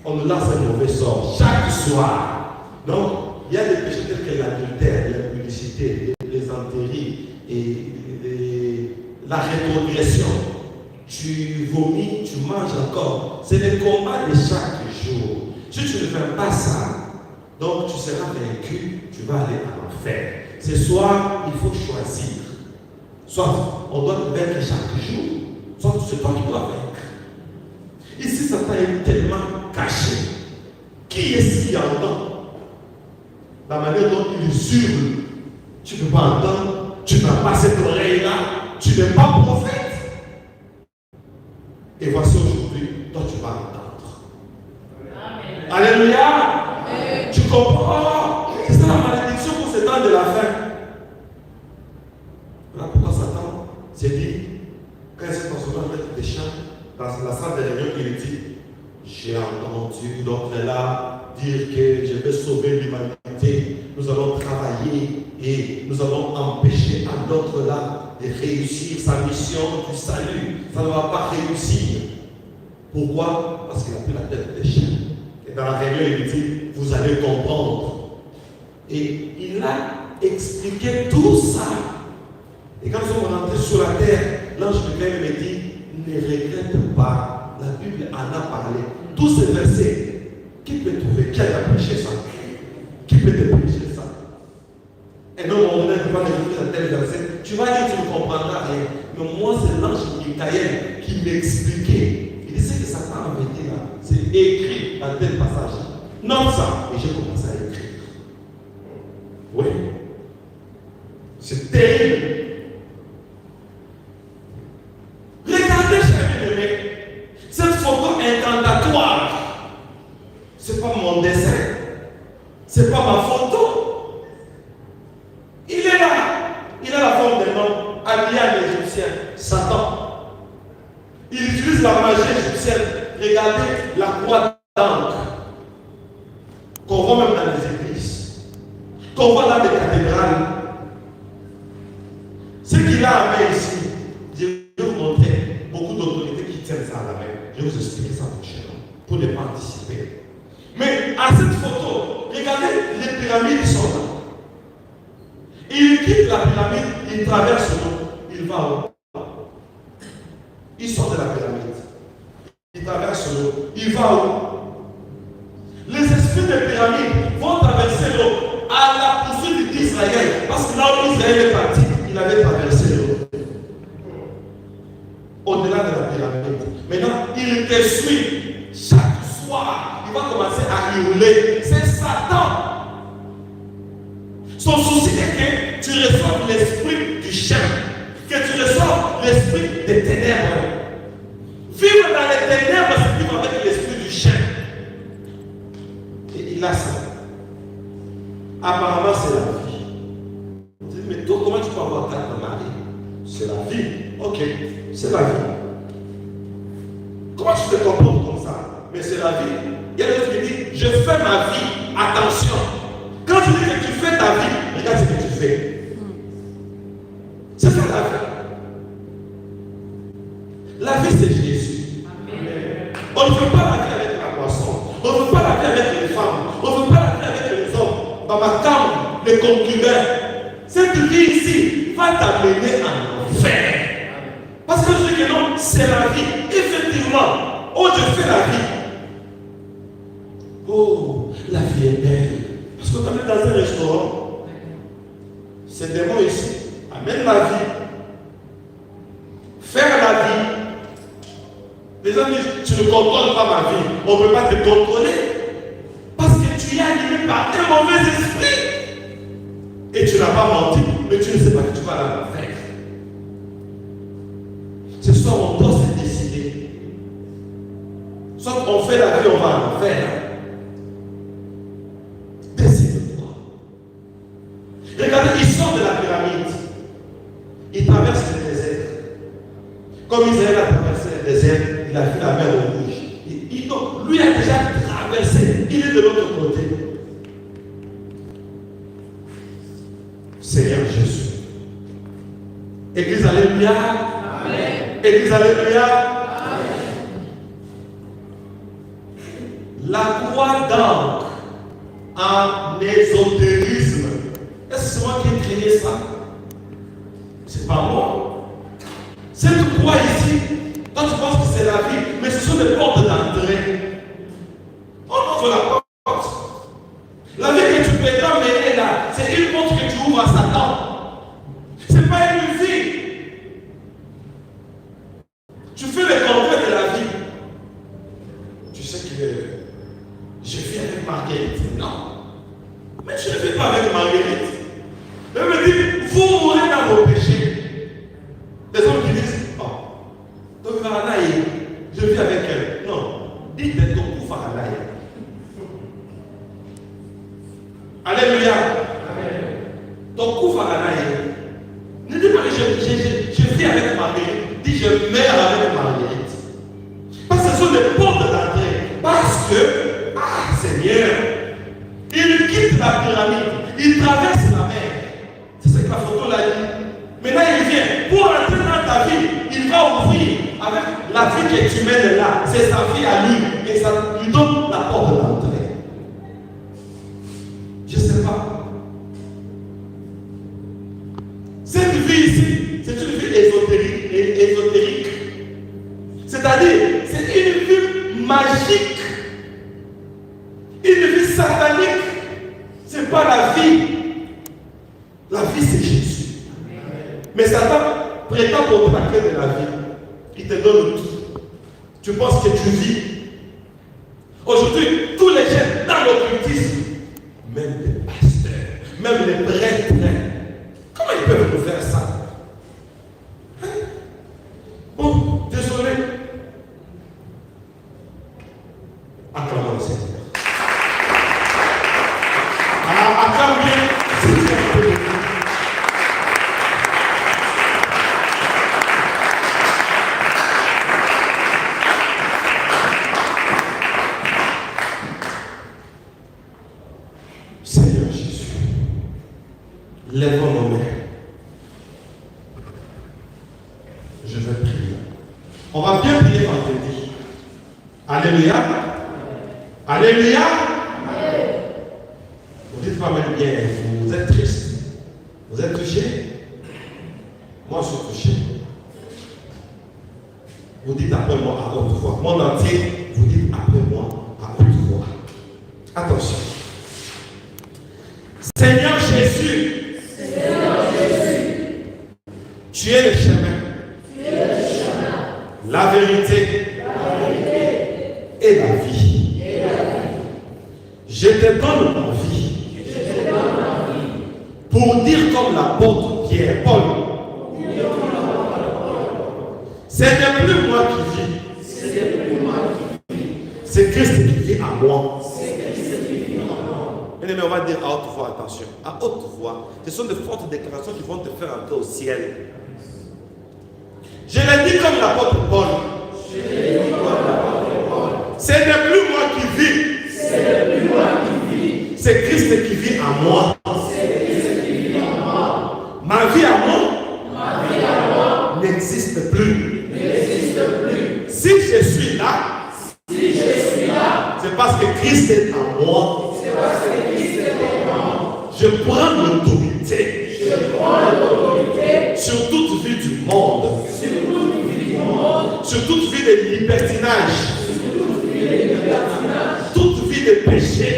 On nous lance un mauvais sort chaque soir. Donc, il y a des péchés tels que l'adultère, la publicité, les plaisanteries et la rétrogression. Tu vomis, tu manges encore. C'est le combat de chaque jour. Si tu ne fais pas ça, donc tu seras vaincu, tu vas aller en enfer. Ce soir, il faut choisir. Soit on doit te vaincre chaque jour, soit c'est toi qui dois vaincre. Ici, Satan est tellement caché. Qui est-ce qui entend? La manière dont il hurle, tu ne peux pas entendre, tu n'as pas cette oreille-là, tu n'es pas prophète. Et voici aujourd'hui, toi tu vas entendre. Amen. Alléluia. Amen. Tu comprends? C'est ça la malédiction pour ces temps de la fin. Jésus donc est là, dire que je vais sauver l'humanité. Nous allons travailler et nous allons empêcher un autre là de réussir sa mission du salut. Ça ne va pas réussir. Pourquoi? Parce qu'il a pris la tête des chiens. Et dans la réunion, il dit, vous allez comprendre. Et il a expliqué tout ça. Et quand nous sommes rentrés sur la terre, l'ange Michael me dit, ne regrette pas. La Bible en a parlé. Tous ces versets, qui peut trouver? Qui a prêché ça? Qui peut te prêcher ça? Et non, on ne peut pas écouter un tel verset. Tu vas dire, tu ne comprendras rien. Mais moi, c'est l'ange Michael qui m'expliquait. Il disait que Satan avait dit là, c'est écrit dans tel passage. Non, ça. Et j'ai commencé à écrire. Oui. C'est terrible. Regardez, chers amis, cette photo incantatoire. C'est pas mon dessin. C'est pas ma photo. Il est là. Il a la forme d'un homme habillé en égyptien. Satan. Il utilise la magie égyptienne. Regardez la croix d'encre qu'on voit même dans les églises, qu'on voit dans les cathédrales. Ce qu'il a à main ici, je vais vous montrer beaucoup d'autorités qui tiennent ça à la main. Je vais vous expliquer ça prochainement pour ne pas anticiper. Mais à cette photo, regardez, les pyramides sont là. Il quitte la pyramide, il traverse l'eau, il va où? Il sort de la pyramide. Il traverse l'eau. Il va où? Les esprits des pyramides vont traverser l'eau à la poursuite d'Israël. Parce que là où Israël est parti, il avait traversé l'eau. Au-delà de la pyramide. Maintenant, il te suit. Chaque soir, il va commencer à hurler. C'est Satan. Son souci est que tu reçoives l'esprit du chien. Que tu reçoives l'esprit des ténèbres. Vivre dans les ténèbres, c'est vivre avec l'esprit du chien. Et il a ça. Apparemment, c'est la vie. On dit, mais toi, comment tu peux avoir quatre maris? C'est la vie. Ok, c'est la vie. Comment tu te comportes comme ça? Mais c'est la vie. Il y a des gens qui disent, je fais ma vie. Attention. Quand tu dis que tu fais ta vie, regarde ce que tu fais. C'est ça la vie. La vie, c'est Jésus. Amen. On ne veut pas la vie avec la poisson. On ne veut pas la vie avec les femmes. On ne veut pas la vie avec les hommes. Babatam, les concubins. Cette vie ici va t'amener en enfer. Parce que je dis que non, c'est la vie. Effectivement, oh, je fais la vie. Oh, la vie est belle. Parce que quand on est dans un restaurant, c'est des mots ici. Amène la vie. Faire la vie. Les gens disent, tu ne contrôles pas ma vie. On ne peut pas te contrôler. Parce que tu es animé par un mauvais esprit. Et tu n'as pas menti, mais tu ne sais pas que tu vas la faire. Ce soir, on doit se décider. Soit on fait la vie, on va en faire. Décide-toi. Regardez, il sort de la pyramide. Il traverse le désert. Comme Israël a traversé le désert, il a vu la mer rouge. Donc, lui a déjà traversé. Il est de l'autre côté. Seigneur Jésus. Église, alléluia. Amen. Église, alléluia. Amen. La croix d'encre en ésotérisme. Est-ce que c'est moi qui ai créé ça? C'est pas moi. Cette croix ici, quand tu penses que c'est la vie, mais ce sont des portes d'entrée. On ouvre la porte. La vie que tu peux t'emmener là, c'est une porte que tu ouvres à Satan. Ce n'est pas une vie. Tu fais le contraire de la vie. Tu sais que je vis avec Marguerite. Non. Mais je ne vis pas avec Marguerite. Elle me dit, vous mourrez dans vos péchés. Les hommes qui disent, oh, donc Faranaï, je vis avec elle. Non. Dites de ton coup Faranaï. Alléluia. Donc, Koufaranaï, ne dis pas que je vis avec Marguerite, dis je meurs avec Marguerite. Parce que ce sont des portes d'entrée. Parce que la pyramide. Il traverse la mer. C'est ce que la photo l'a dit. Maintenant, il vient. Pour entrer dans ta vie, il va ouvrir avec la vie que tu mènes là. C'est sa vie à lui. Et ça lui donne la porte d'entrée. Je ne sais pas. Cette vie ici, c'est une vie ésotérique. C'est-à-dire, c'est une vie magique. Une vie satanique. Ce n'est pas la vie. La vie, c'est Jésus. Mais Satan prétend pour te la clé de la vie. Il te donne tout. Tu penses que tu vis. Aujourd'hui, tous les jeunes dans l'occultisme, même les pasteurs, même les prêtres, comment ils peuvent nous faire ça? Hein? Bon, désolé. Acclamons le Seigneur. Alors, acclame bien si tu es un peu de vie. Seigneur Jésus, lèvons nos mains. Je vais prier. On va bien prier vendredi. Alléluia. Alléluia. Vous dites pas même bien, vous êtes triste. Vous êtes touché. Moi, je suis touché. Vous dites après moi à haute voix. Monde entier, vous dites après moi à haute voix. Attention. Seigneur Jésus, tu es le chemin, la vérité et la vie. Je te donne ma vie pour dire comme l'apôtre Pierre, Paul, ce n'est plus moi qui vis, c'est Christ qui vit à moi. Mais on va dire à haute voix, attention, à haute voix. Ce sont de fortes déclarations qui vont te faire entrer au ciel. Je l'ai dit comme l'apôtre Paul. Ce n'est plus moi qui vis. C'est Christ qui vit en moi. Ma vie à moi n'existe plus. Si je suis là, c'est parce que Christ est en moi. Je prends l'autorité sur toute vie du monde, sur toute vie de libertinage, toute vie de péché.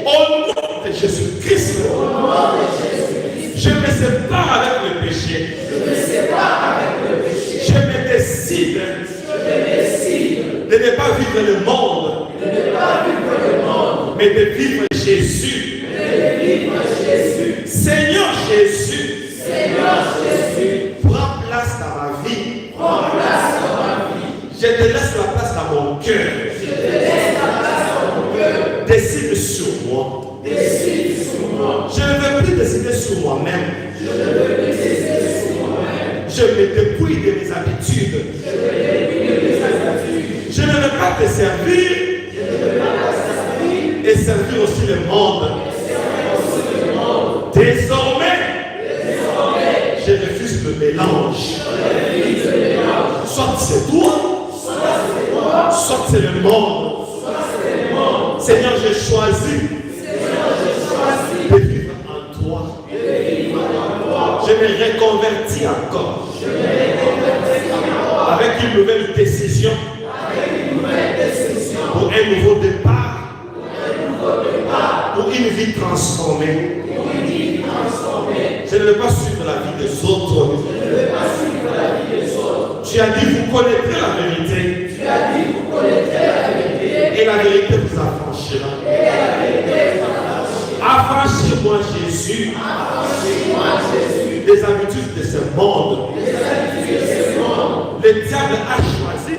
Au nom de Jésus-Christ, je me sépare avec le péché. Je me décide de ne pas vivre le monde, mais de vivre Jésus. Seigneur Jésus, prends place dans ma vie. Je te laisse la place dans mon cœur. Décide sur moi. Je ne veux plus décider sur moi-même. Je me dépouille de mes habitudes. Je ne veux pas te servir et servir aussi le monde. Désormais, je refuse le mélange. Soit c'est toi, soit c'est le monde. Seigneur, j'ai choisi de vivre en toi. Je me reconvertis encore avec une nouvelle décision pour un nouveau départ, pour une vie transformée. Je ne veux pas suivre la vie des autres. Tu as dit, vous connaîtrez la vérité. Et la vérité vous affranchira. Affranchis-moi, Jésus, des habitudes de ce monde. Le diable a choisi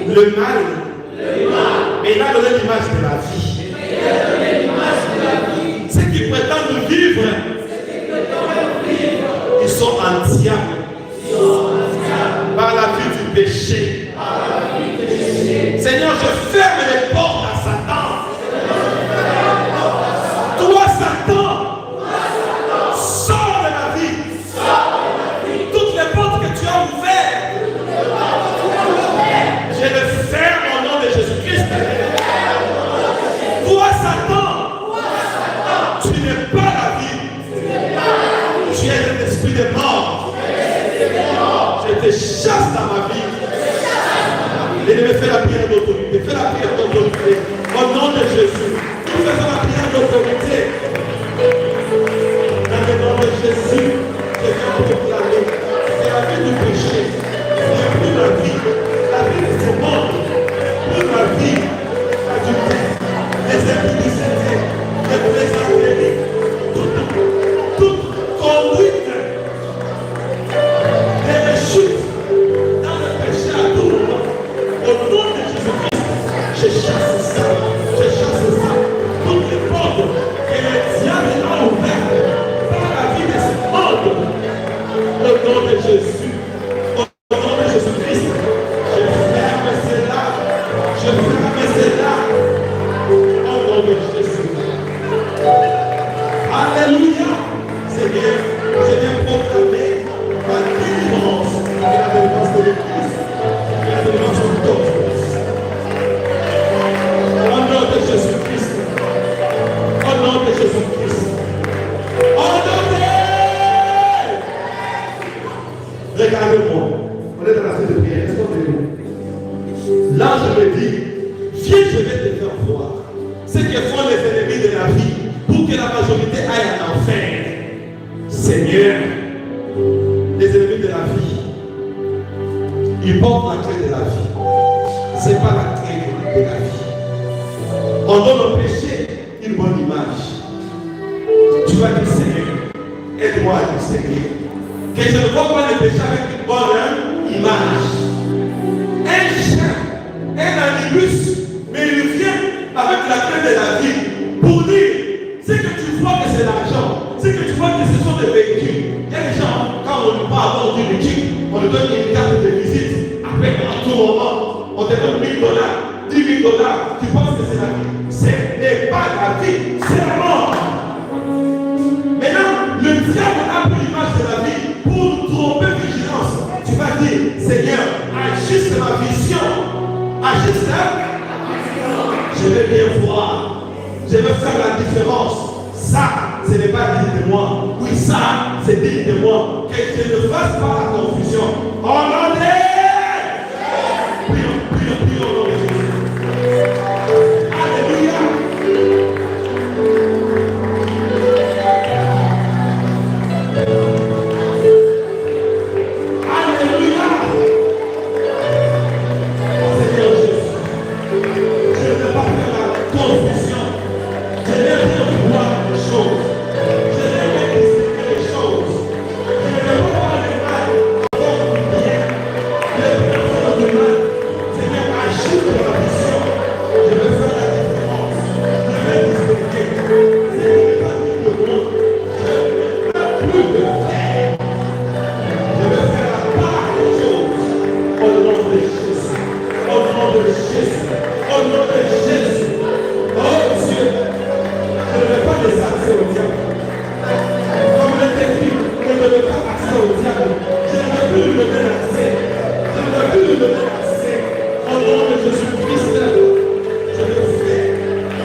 le mal. Mais il a donné l'image de la vie. Ceux qui prétendent vivre, ils sont en diable par la vie du péché. Seigneur, je ferme les portes à Satan autorité. Dans le nom de Jésus, je viens proclamer. C'est la vie du péché. C'est plus la vie de ce monde. Plus la vie du père. Les impudicités, les plaisanteries, toute conduite et les chutes dans le péché à tout moment. Au nom de Jésus-Christ, je chasse ça. Je chasse ça. Toutes les portes que le diable a ouvertes par la vie de ce monde. Au nom de Jésus. Au nom de Jésus-Christ. Je ferme cela. Je ferme cela. Au nom de Jésus. Alléluia. Seigneur, je viens proclamer la délivrance et la délivrance de l'Église. Et la délivrance de l'Église. Au nom de Jésus-Christ. Au nom de Jésus-Christ. Au nom de... Regardez-moi. On est dans la salle de prière. Restons-nous. L'ange me dit, viens, je vais te faire voir ce que font les ennemis de la vie pour que la majorité aille en enfer. Seigneur, les ennemis de la vie, ils portent la clé de la vie. Ce n'est pas la clé de la vie. On donne au péché une bonne image. Tu vas dire, Seigneur, aide-moi à discerner. Que je ne vois pas le péché avec une bonne image. Un chien, un animus, mais il vient avec la clé de la vie pour dire, c'est que tu vois que c'est l'argent, c'est que tu vois que ce sont des véhicules. Il y a des gens, quand on ne peut pas avoir une véhicule, on lui donne une carte de visite. Après, à tout moment, on te donne $1000, $10 000, tu penses que c'est la vie. Ce n'est pas la vie, c'est la mort. Maintenant, le diable a pris l'image de la vie pour nous tromper vigilance. Tu vas dire, Seigneur, ajuste ma vision. Ajuste ma vision. Je vais bien voir. Je vais faire la différence. Ça, ce n'est pas digne de moi. Oui, ça, c'est digne de moi. Que je ne fasse pas la confusion. Oh non, prions, prions, prions au nom de Jésus. Alléluia. Alléluia. Seigneur Jésus, je ne vais pas faire la confusion. Je vais bien voir les choses. Je vais bien distinguer les choses. Je ne vais pas voir les mal avant du bien. Les personnes du mal. Seigneur, agis dans la vision. Je vais faire la différence. Je vais distinguer. Seigneur, ne pas dire le monde. Je ne vais plus de faire. Je vais faire la part des choses. Au nom de Jésus. Au nom de Jésus. Au nom de Jésus. Oh Dieu. Je ne vais pas laisser accès au diable. Comme le décrit, je ne vais pas accès au diable. Je ne vais plus lui donner accès. Je ne vais plus lui donner accès. Au nom de Jésus-Christ, je vais faire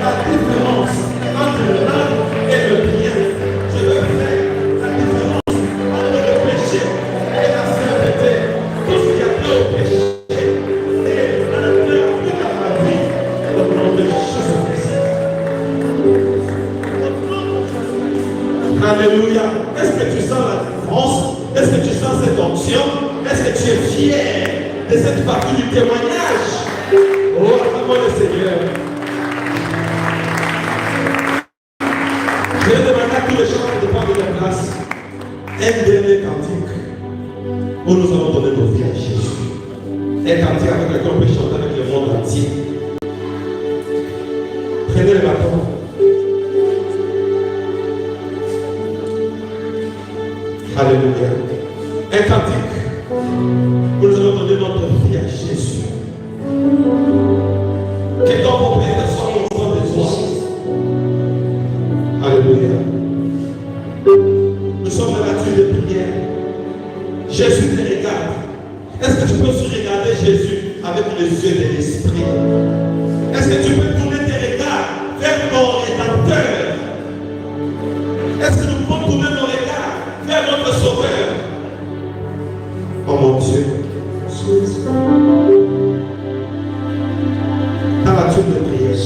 la différence entre le mal et le bien. Je vais faire la différence entre le péché et la sainteté. Tout ce qui a fait au péché et la vie dans la vie. Au nom de Jésus-Christ. Alléluia. Est-ce que tu sens la différence? Est-ce que tu sens cette onction? Est-ce que tu es fier de cette partie du témoignage? Oh, acclame le Seigneur. Je vais demander à tous les chants de prendre leur place. Un dernier cantique où nous allons donner nos vies à Jésus. Un cantique avec lequel on peut chanter avec le monde entier. Prenez le bâton. Alléluia. Un cantique où nous allons donner notre vie à Jésus. Que ton propriétaire soit au fond de toi. Alléluia. Nous sommes dans la nuit de prière. Jésus te regarde. Est-ce que tu peux se regarder Jésus avec les yeux de l'esprit? Est-ce que tu peux tourner tes regards vers ton Rédempteur? Est-ce que nous pouvons tourner nos regards vers notre Sauveur? Oh mon Dieu. Dans la tour de prière.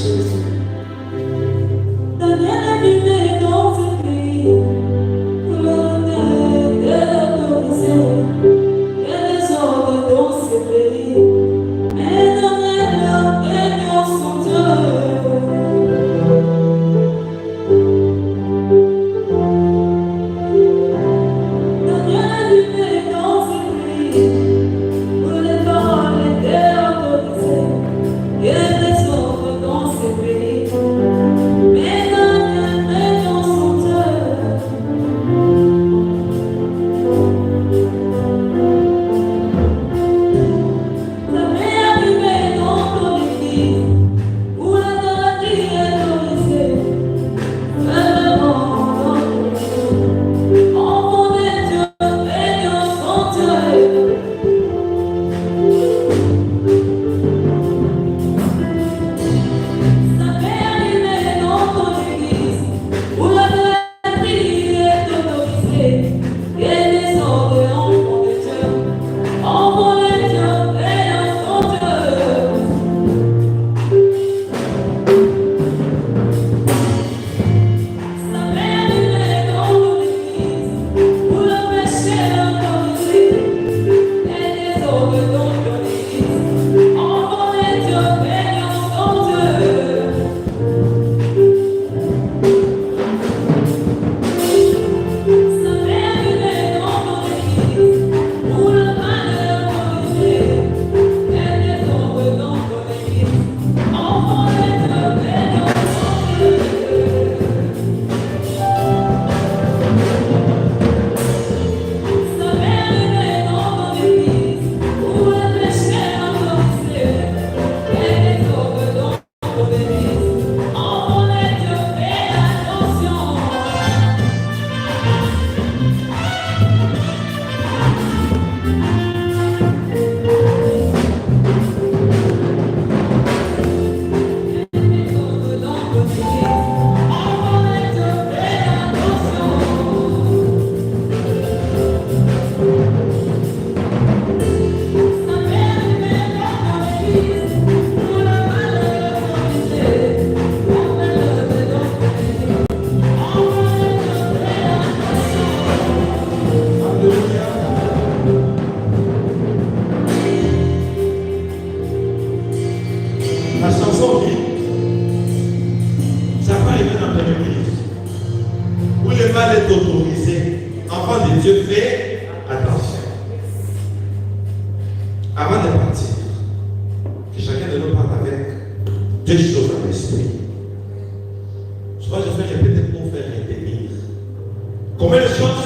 Combien de choses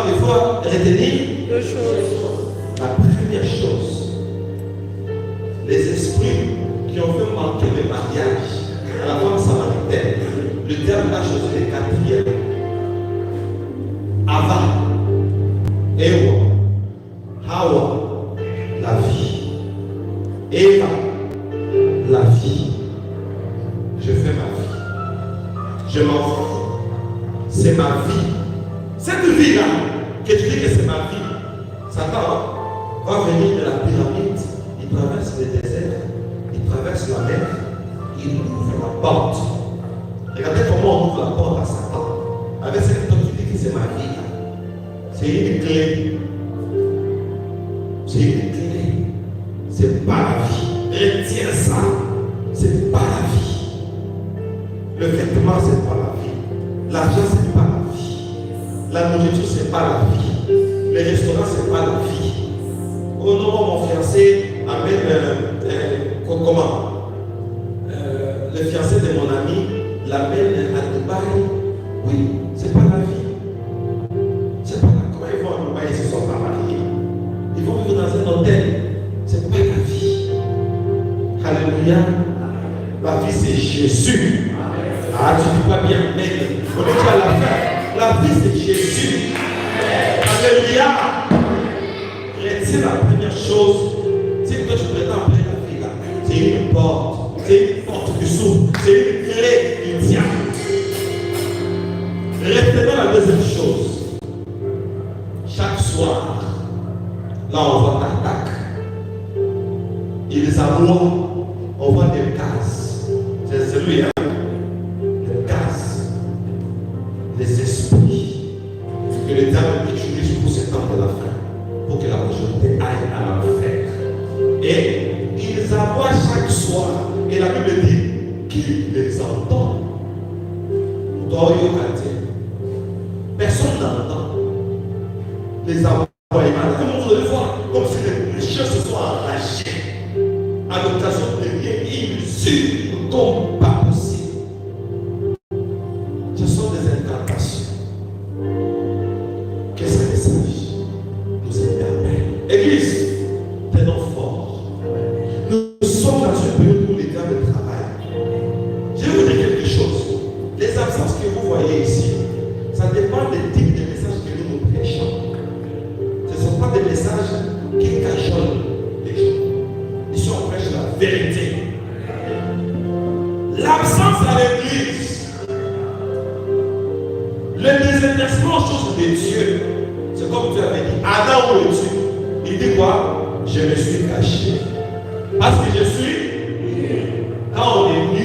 il faut retenir?
2 choses.
La première chose, les esprits qui ont fait manquer le mariage à la femme samaritaine, le terme a choisi le quatrième. Ava, Ewa, Hawa, la vie. Eva, la vie. Je fais ma vie. Je m'en fous. C'est ma vie. Cette vie-là, que tu dis que c'est ma vie, Satan va venir de la pyramide, il traverse le désert, il traverse la mer, il ouvre la porte. Regardez comment on ouvre la porte à Satan. Avec cette toi tu dis que c'est ma vie. C'est une clé. C'est une clé. C'est pas la vie. Retiens ça. C'est pas la vie. Le vêtement, c'est pas la vie. L'argent, c'est pas la vie. La nourriture, c'est pas la vie. Les restaurants, c'est pas la vie. Oh non, mon fiancé amène comment le fiancé de mon ami l'amène à Dubaï. Oui, c'est pas la vie. C'est pas la... Comment ils vont à Dubaï, ils se sont pas mariés. Ils vont vivre dans un hôtel. C'est pas la vie. Alléluia. La vie, c'est Jésus. Ah, tu dis pas bien, mais on est à la fin. La vie, c'est Jésus. Alléluia. C'est la première chose. C'est que toi tu prétends après la vie là. C'est une porte. C'est une porte du souffle. C'est une clé du diable. Retenons la deuxième chose. Chaque soir, là on voit l'attaque. Et les amours, on voit des cases. C'est celui, hein? Des cases. Les esprits que le diable utilise pour ce temps de la fin. Pour que la majorité aille à l'enfer. Et ils aboient chaque soir. Et la Bible dit qui les entend. Personne n'entend. Les aboiements. Vous allez voir comme si les chiens se sont enragés à l'occasion de rien. Ils suent comme pas possible. Ce sont des incantations. Qu'est-ce que ça dit? Nous éternels. Église, tenons fort. Nous sommes dans une période où les gars de travail. Je vais vous dire quelque chose. Les absences que vous voyez ici, ça dépend des types de messages que nous nous prêchons. Ce ne sont pas des messages qui cajolent les gens. Ici, on prêche la vérité. L'absence à l'église, le désintéressement aux choses de Dieu. C'est comme tu avais dit, Adam ou le Dieu. Il dit quoi? Je me suis caché. Parce que je suis. Quand on est nu,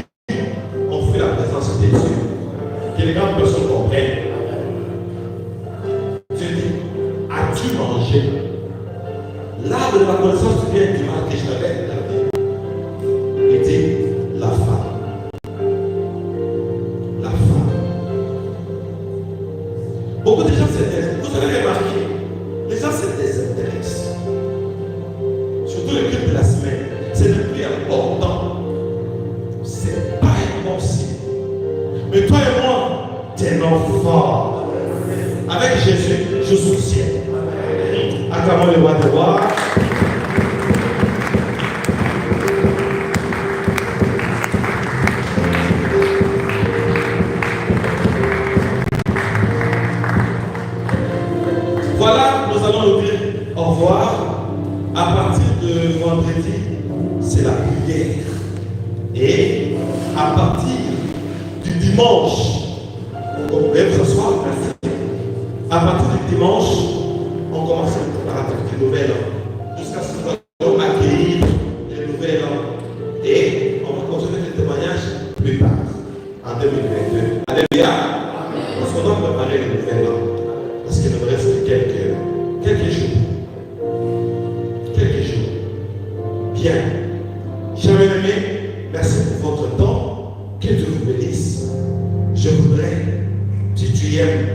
on fait la présence de Dieu. Que les grandes personnes comprennent. Dieu dit, as-tu mangé l'arbre de la connaissance du bien et du mal que je t'avais interdit? Il dit, la femme. La femme. Beaucoup de gens s'intéressent. Vous avez remarqué, les gens se désintéressent. Surtout le culte de la semaine. C'est le plus important. C'est pas impossible. Mais toi et moi, t'es l'enfant. Avec Jésus, je soutiens. Acclamons le roi de roi. Voilà, nous allons nous dire au revoir. À partir de vendredi, c'est la prière. Et à partir du dimanche, vous pouvez vous asseoir. À partir du dimanche, on commence à préparatif des nouvelles jusqu'à ce que nous allons accueillir les nouvelles. Et on va continuer les témoignages plus tard, en 2022. Alléluia. Parce qu'on doit préparer les nouvelles. Parce qu'il nous reste quelques jours. Quelques jours. Bien. Chers aimés, merci pour votre temps. Que Dieu vous bénisse. Je voudrais, si tu aimes,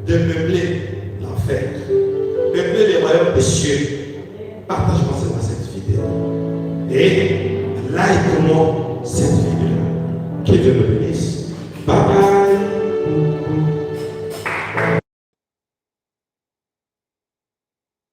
de meubler l'enfer, meubler les royaumes des cieux. Partage-moi cette vidéo. Et like-moi